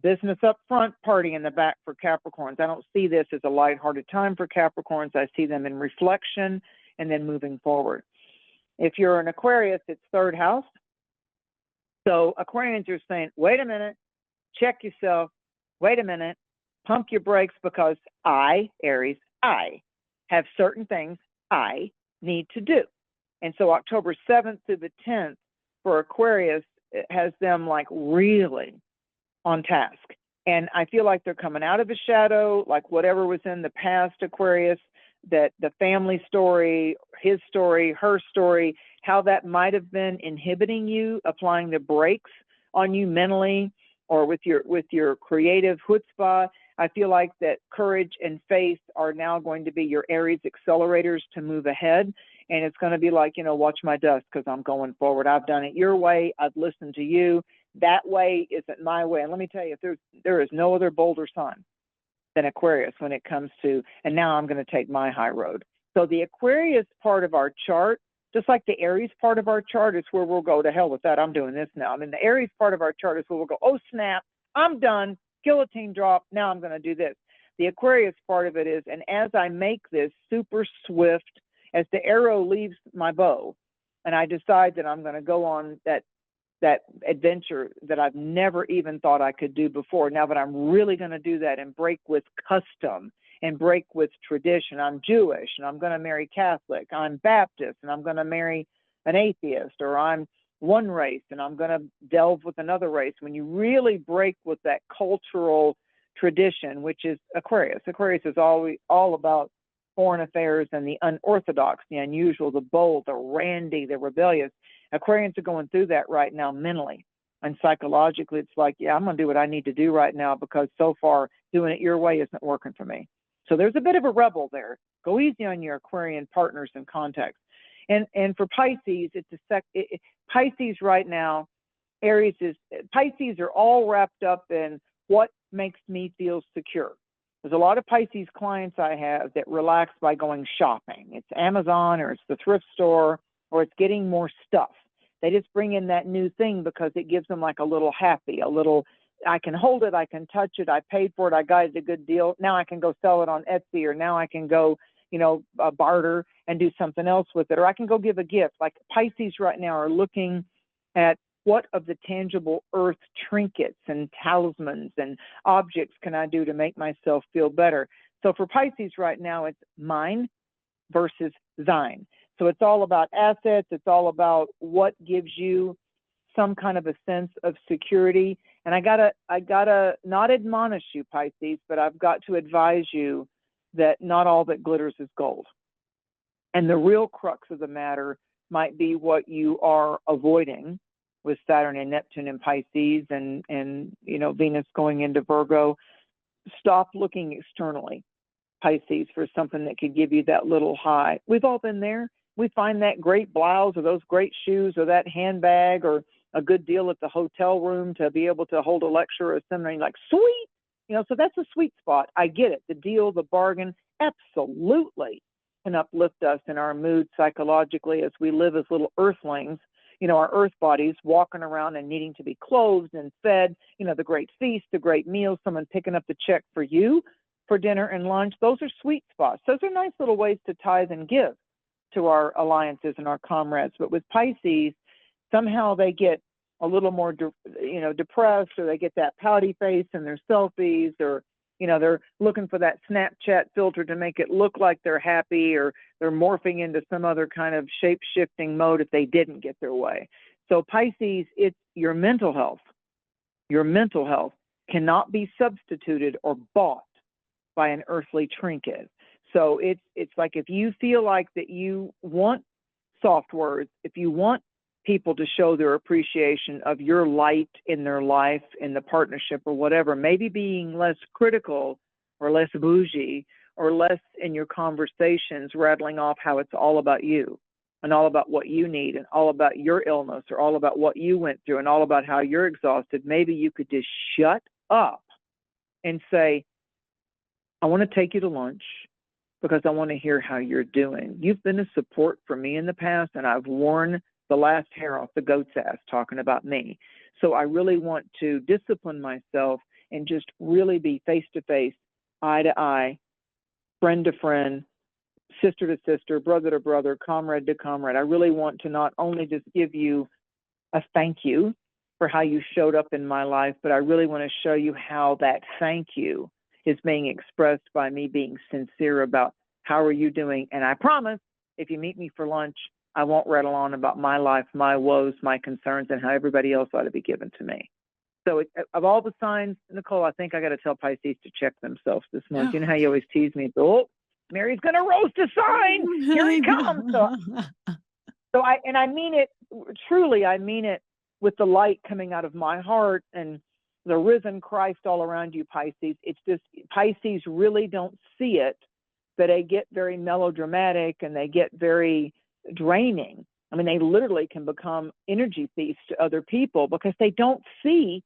business up front, party in the back for Capricorns. I don't see this as a lighthearted time for Capricorns. I see them in reflection and then moving forward. If you're an Aquarius, it's third house. So Aquarians are saying, wait a minute, check yourself, wait a minute, pump your brakes, because I, Aries, I have certain things I need to do. And so October 7th through the 10th for Aquarius, it has them like really on task. And I feel like they're coming out of a shadow, like whatever was in the past, Aquarius, that the family story, his story, her story, how that might have been inhibiting you, applying the brakes on you mentally or with your creative chutzpah. I feel like that courage and faith are now going to be your Aries accelerators to move ahead. And it's going to be like, watch my dust, because I'm going forward. I've done it your way. I've listened to you. That way isn't my way. And let me tell you, there is no other bolder sign than Aquarius when it comes to, and now I'm going to take my high road. So the Aquarius part of our chart, just like the Aries part of our chart, is where we'll go, to hell with that, I'm doing this now. I mean, the Aries part of our chart is where we'll go, oh, snap, I'm done, guillotine drop, now I'm going to do this. The Aquarius part of it is, and as I make this super swift, as the arrow leaves my bow, and I decide that I'm going to go on that adventure that I've never even thought I could do before, now that I'm really going to do that and break with custom and break with tradition. I'm Jewish and I'm going to marry Catholic. I'm Baptist and I'm going to marry an atheist, or I'm one race and I'm going to delve with another race. When you really break with that cultural tradition, which is Aquarius. Aquarius is always all about foreign affairs and the unorthodox, the unusual, the bold, the randy, the rebellious. Aquarians are going through that right now mentally and psychologically. It's like, yeah, I'm going to do what I need to do right now, because so far doing it your way isn't working for me. So there's a bit of a rebel there. Go easy on your Aquarian partners and contacts. And for Pisces, Pisces right now, Pisces are all wrapped up in what makes me feel secure. There's a lot of Pisces clients I have that relax by going shopping. It's Amazon, or it's the thrift store, or it's getting more stuff. They just bring in that new thing because it gives them like a little happy, a little, I can hold it, I can touch it, I paid for it, I got it a good deal. Now I can go sell it on Etsy, or now I can go, barter and do something else with it, or I can go give a gift. Like Pisces right now are looking at what of the tangible earth trinkets and talismans and objects can I do to make myself feel better. So for Pisces right now, it's mine versus thine. So it's all about assets. It's all about what gives you some kind of a sense of security. And I gotta not admonish you, Pisces, but I've got to advise you that not all that glitters is gold. And the real crux of the matter might be what you are avoiding with Saturn and Neptune in Pisces and Venus going into Virgo. Stop looking externally, Pisces, for something that could give you that little high. We've all been there. We find that great blouse or those great shoes or that handbag or a good deal at the hotel room to be able to hold a lecture or a seminar. You're like, sweet, so that's a sweet spot. I get it. The deal, the bargain, absolutely can uplift us in our mood psychologically as we live as little earthlings, our earth bodies walking around and needing to be clothed and fed, the great feast, the great meals, someone picking up the check for you for dinner and lunch. Those are sweet spots. Those are nice little ways to tithe and give to our alliances and our comrades. But with Pisces, somehow they get a little more, depressed, or they get that pouty face in their selfies, or, they're looking for that Snapchat filter to make it look like they're happy, or they're morphing into some other kind of shape-shifting mode if they didn't get their way. So Pisces, it's your mental health. Your mental health cannot be substituted or bought by an earthly trinket. So it's like, if you feel like that you want soft words, if you want people to show their appreciation of your light in their life, in the partnership or whatever, maybe being less critical or less bougie or less in your conversations rattling off how it's all about you and all about what you need and all about your illness or all about what you went through and all about how you're exhausted. Maybe you could just shut up and say, I want to take you to lunch because I want to hear how you're doing. You've been a support for me in the past, and I've worn the last hair off the goat's ass talking about me. So I really want to discipline myself and just really be face to face, eye to eye, friend to friend, sister to sister, brother to brother, comrade to comrade. I really want to not only just give you a thank you for how you showed up in my life, but I really want to show you how that thank you is being expressed by me being sincere about how are you doing. And I promise, if you meet me for lunch, I won't rattle on about my life, my woes, my concerns, and how everybody else ought to be given to me. So of all the signs, Nicole, I think I got to tell Pisces to check themselves this month. You know how you always tease me, oh, Mary's going to roast a sign. Here it comes. So I mean it, truly, I mean it with the light coming out of my heart and the risen Christ all around you, Pisces. It's just, Pisces really don't see it, but they get very melodramatic and they get very draining. I mean, they literally can become energy thieves to other people because they don't see,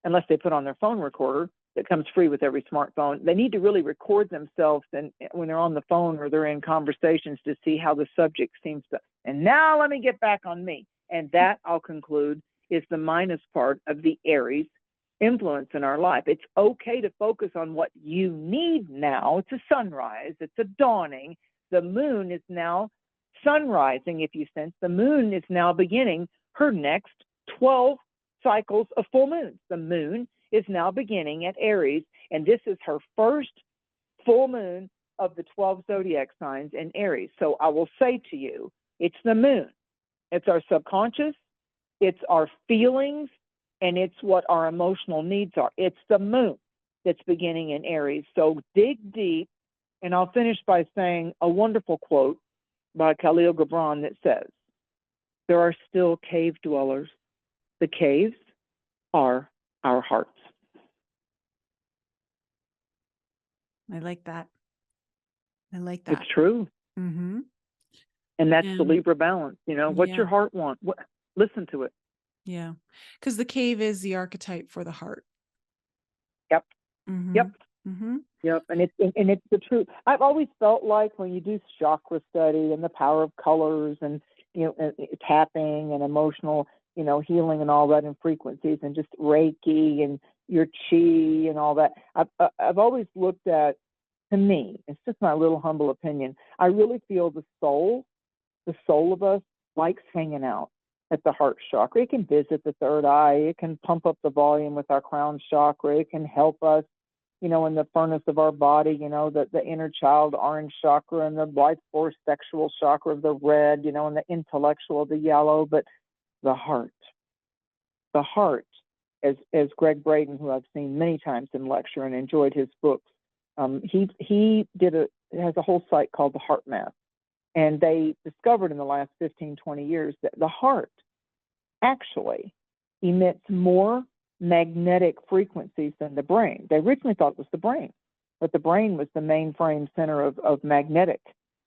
unless they put on their phone recorder that comes free with every smartphone. They need to really record themselves and when they're on the phone or they're in conversations to see how the subject seems to. And now let me get back on me. And that, I'll conclude, is the minus part of the Aries influence in our life. It's okay to focus on what you need now. It's a sunrise. It's a dawning. The moon is now sunrising, if you sense. The moon is now beginning her next 12 cycles of full moons. The moon is now beginning at Aries, and this is her first full moon of the 12 zodiac signs in Aries. So I will say to you, it's the moon. It's our subconscious, it's our feelings, and it's what our emotional needs are. It's the moon that's beginning in Aries. So dig deep, and I'll finish by saying a wonderful quote by Khalil Gibran that says, there are still cave dwellers. The caves are our hearts. I like that. I like that. It's true. Mm-hmm. And that's the Libra balance. You know, what's your heart want? Listen to it. Yeah. Because the cave is the archetype for the heart. Yep. Mm-hmm. Yep. Mm-hmm. Yep. And it's the truth. I've always felt like when you do chakra study and the power of colors and, you know, tapping and emotional, you know, healing and all that and frequencies and just Reiki and your chi and all that. I've always looked at, to me, it's just my little humble opinion, I really feel the soul of us likes hanging out at the heart chakra. It can visit the third eye. It can pump up the volume with our crown chakra. It can help us, you know, in the furnace of our body, you know, the inner child orange chakra and the life force sexual chakra of the red, you know, and the intellectual of the yellow. But the heart, as Greg Braden, who I've seen many times in lecture and enjoyed his books, he has a whole site called the Heart Math. And they discovered in the last 15, 20 years that the heart actually emits more magnetic frequencies than the brain. They originally thought it was the brain, but the brain was the mainframe center of magnetic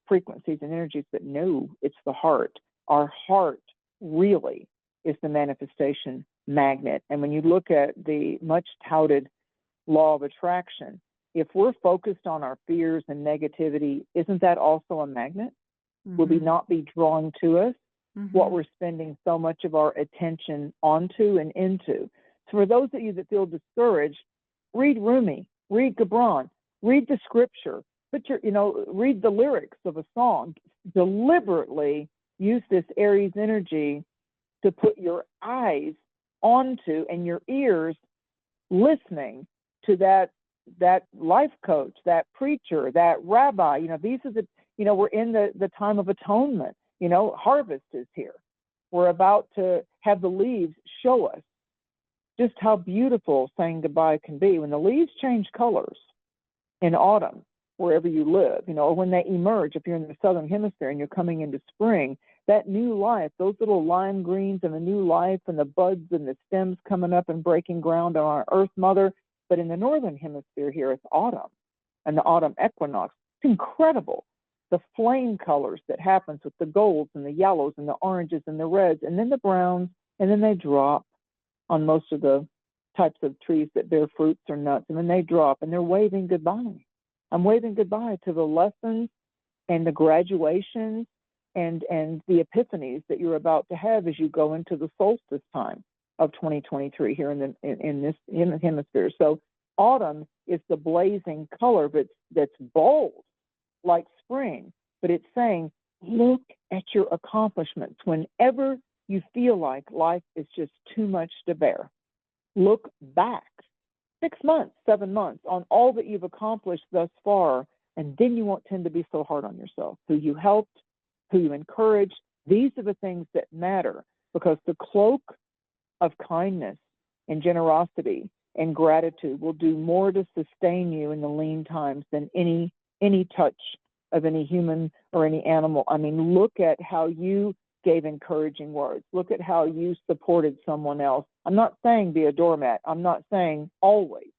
frequencies and energies. But no, it's the heart. Our heart really is the manifestation magnet. And when you look at the much touted law of attraction, if we're focused on our fears and negativity, isn't that also a magnet? Mm-hmm. Will we not be drawn to us what we're spending so much of our attention onto and into? So for those of you that feel discouraged, read Rumi, read Gibran, read the scripture, read the lyrics of a song. Deliberately use this Aries energy to put your eyes onto and your ears listening to that life coach, that preacher, that rabbi. You know, these are the, you know, we're in the time of atonement. You know, harvest is here. We're about to have the leaves show us just how beautiful saying goodbye can be. When the leaves change colors in autumn, wherever you live, you know, or when they emerge, if you're in the southern hemisphere and you're coming into spring, that new life, those little lime greens and the new life and the buds and the stems coming up and breaking ground on our Earth Mother. But in the northern hemisphere here, it's autumn and the autumn equinox. It's incredible. The flame colors that happens with the golds and the yellows and the oranges and the reds and then the browns, and then they drop on most of the types of trees that bear fruits or nuts, and then they drop and they're waving goodbye. I'm waving goodbye to the lessons and the graduations and the epiphanies that you're about to have as you go into the solstice time of 2023 here in the hemisphere. So autumn is the blazing color, but that's bold like spring. But it's saying, look at your accomplishments. Whenever you feel like life is just too much to bear, look back 6 months, 7 months on all that you've accomplished thus far, and then you won't tend to be so hard on yourself. Who you helped, who you encouraged, these are the things that matter, because the cloak of kindness and generosity and gratitude will do more to sustain you in the lean times than any touch of any human or any animal. I mean, look at how you gave encouraging words. Look at how you supported someone else. I'm not saying be a doormat. I'm not saying always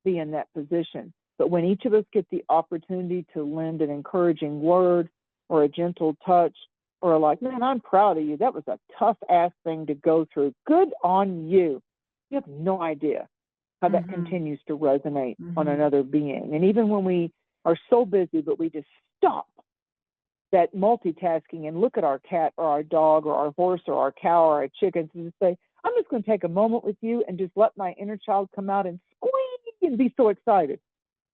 be in that position. But when each of us get the opportunity to lend an encouraging word or a gentle touch, or like, man, I'm proud of you. That was a tough ass thing to go through. Good on you. You have no idea how that continues to resonate on another being. And even when we are so busy, but we just stop that multitasking and look at our cat or our dog or our horse or our cow or our chickens and just say, I'm just going to take a moment with you and just let my inner child come out and squeak and be so excited.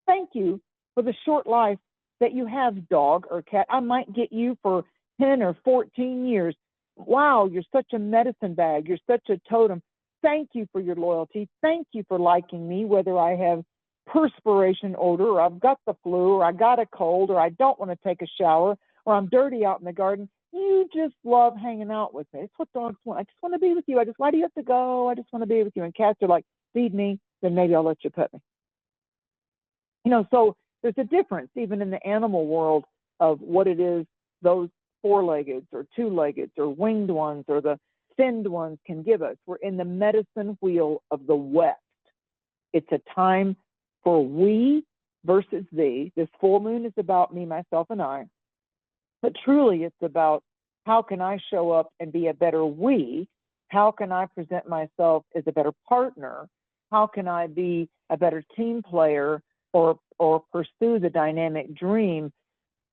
Thank you for the short life that you have, dog or cat. I might get you for 10 or 14 years. Wow, you're such a medicine bag. You're such a totem. Thank you for your loyalty. Thank you for liking me, whether I have perspiration odor, or I've got the flu, or I got a cold, or I don't want to take a shower, or I'm dirty out in the garden. You just love hanging out with me. It's what dogs want. I just want to be with you. Why do you have to go? I just want to be with you. And cats are like, feed me, then maybe I'll let you pet me. So there's a difference even in the animal world of what it is those four-legged or two-legged or winged ones or the finned ones can give us. We're in the medicine wheel of the West. It's a time for we versus thee. This full moon is about me, myself, and I. But truly, it's about how can I show up and be a better we? How can I present myself as a better partner? How can I be a better team player or pursue the dynamic dream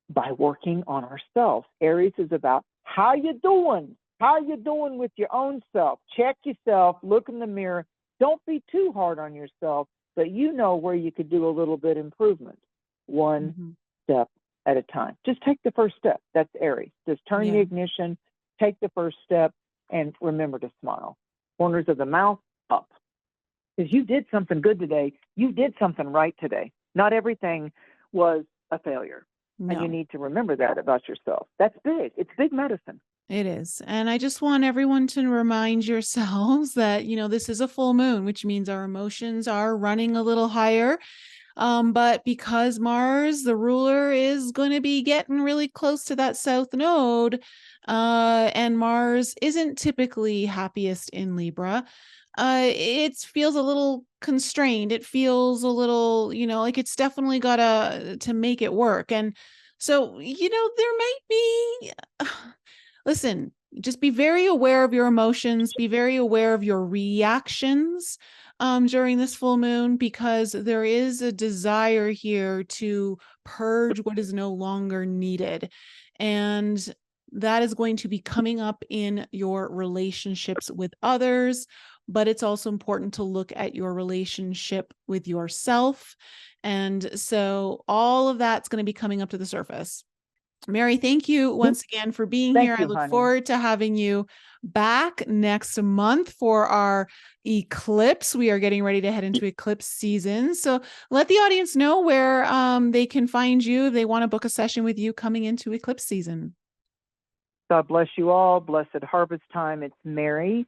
by working on ourselves? Aries is about how you doing? How you doing with your own self? Check yourself, look in the mirror. Don't be too hard on yourself, but you know where you could do a little bit improvement. One step at a time. Just take the first step. That's Aries. Just turn the ignition, take the first step, and remember to smile. Corners of the mouth up. Because you did something good today. You did something right today. Not everything was a failure. No. And you need to remember that about yourself. That's big. It's big medicine. It is. And I just want everyone to remind yourselves that, this is a full moon, which means our emotions are running a little higher. But because Mars, the ruler, is going to be getting really close to that south node, and Mars isn't typically happiest in Libra, it feels a little constrained. It feels a little, like it's definitely got to make it work. And so, there might be, listen, just be very aware of your emotions, be very aware of your reactions during this full moon, because there is a desire here to purge what is no longer needed. And that is going to be coming up in your relationships with others, but it's also important to look at your relationship with yourself. And so all of that's going to be coming up to the surface. Mary, thank you once again for being here. I look forward to having you back next month for our eclipse. We are getting ready to head into eclipse season. So let the audience know where they can find you if they want to book a session with you coming into eclipse season. God bless you all. Blessed harvest time. It's Mary,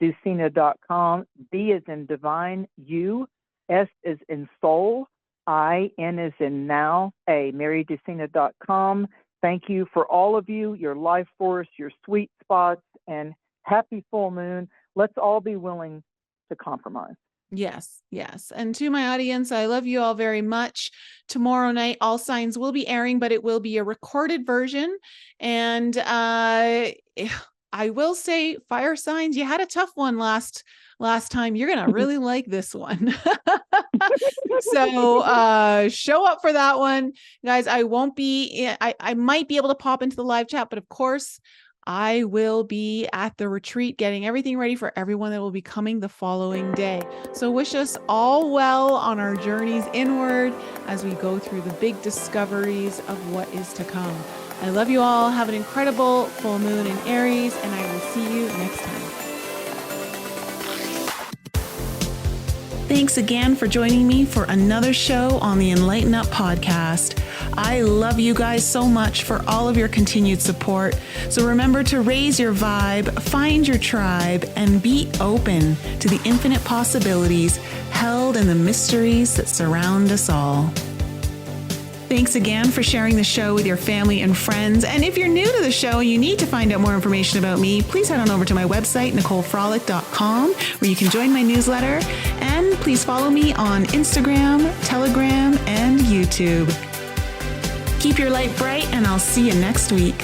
Dusina.com. D is in divine, U, S is in soul, I, N is in now, A, MaryDusina.com. Thank you for all of you, your life force, your sweet spots, and happy full moon. Let's all be willing to compromise. Yes, yes. And to my audience, I love you all very much. Tomorrow night, all signs will be airing, but it will be a recorded version. And I will say, fire signs, you had a tough one last time. You're going to really like this one. So show up for that one. Guys, I might be able to pop into the live chat, but of course, I will be at the retreat getting everything ready for everyone that will be coming the following day. So wish us all well on our journeys inward as we go through the big discoveries of what is to come. I love you all. Have an incredible full moon in Aries, and I will see you next time. Thanks again for joining me for another show on the Enlighten Up podcast. I love you guys so much for all of your continued support. So remember to raise your vibe, find your tribe, and be open to the infinite possibilities held in the mysteries that surround us all. Thanks again for sharing the show with your family and friends. And if you're new to the show and you need to find out more information about me, please head on over to my website, NicoleFrolick.com, where you can join my newsletter. And please follow me on Instagram, Telegram, and YouTube. Keep your light bright, and I'll see you next week.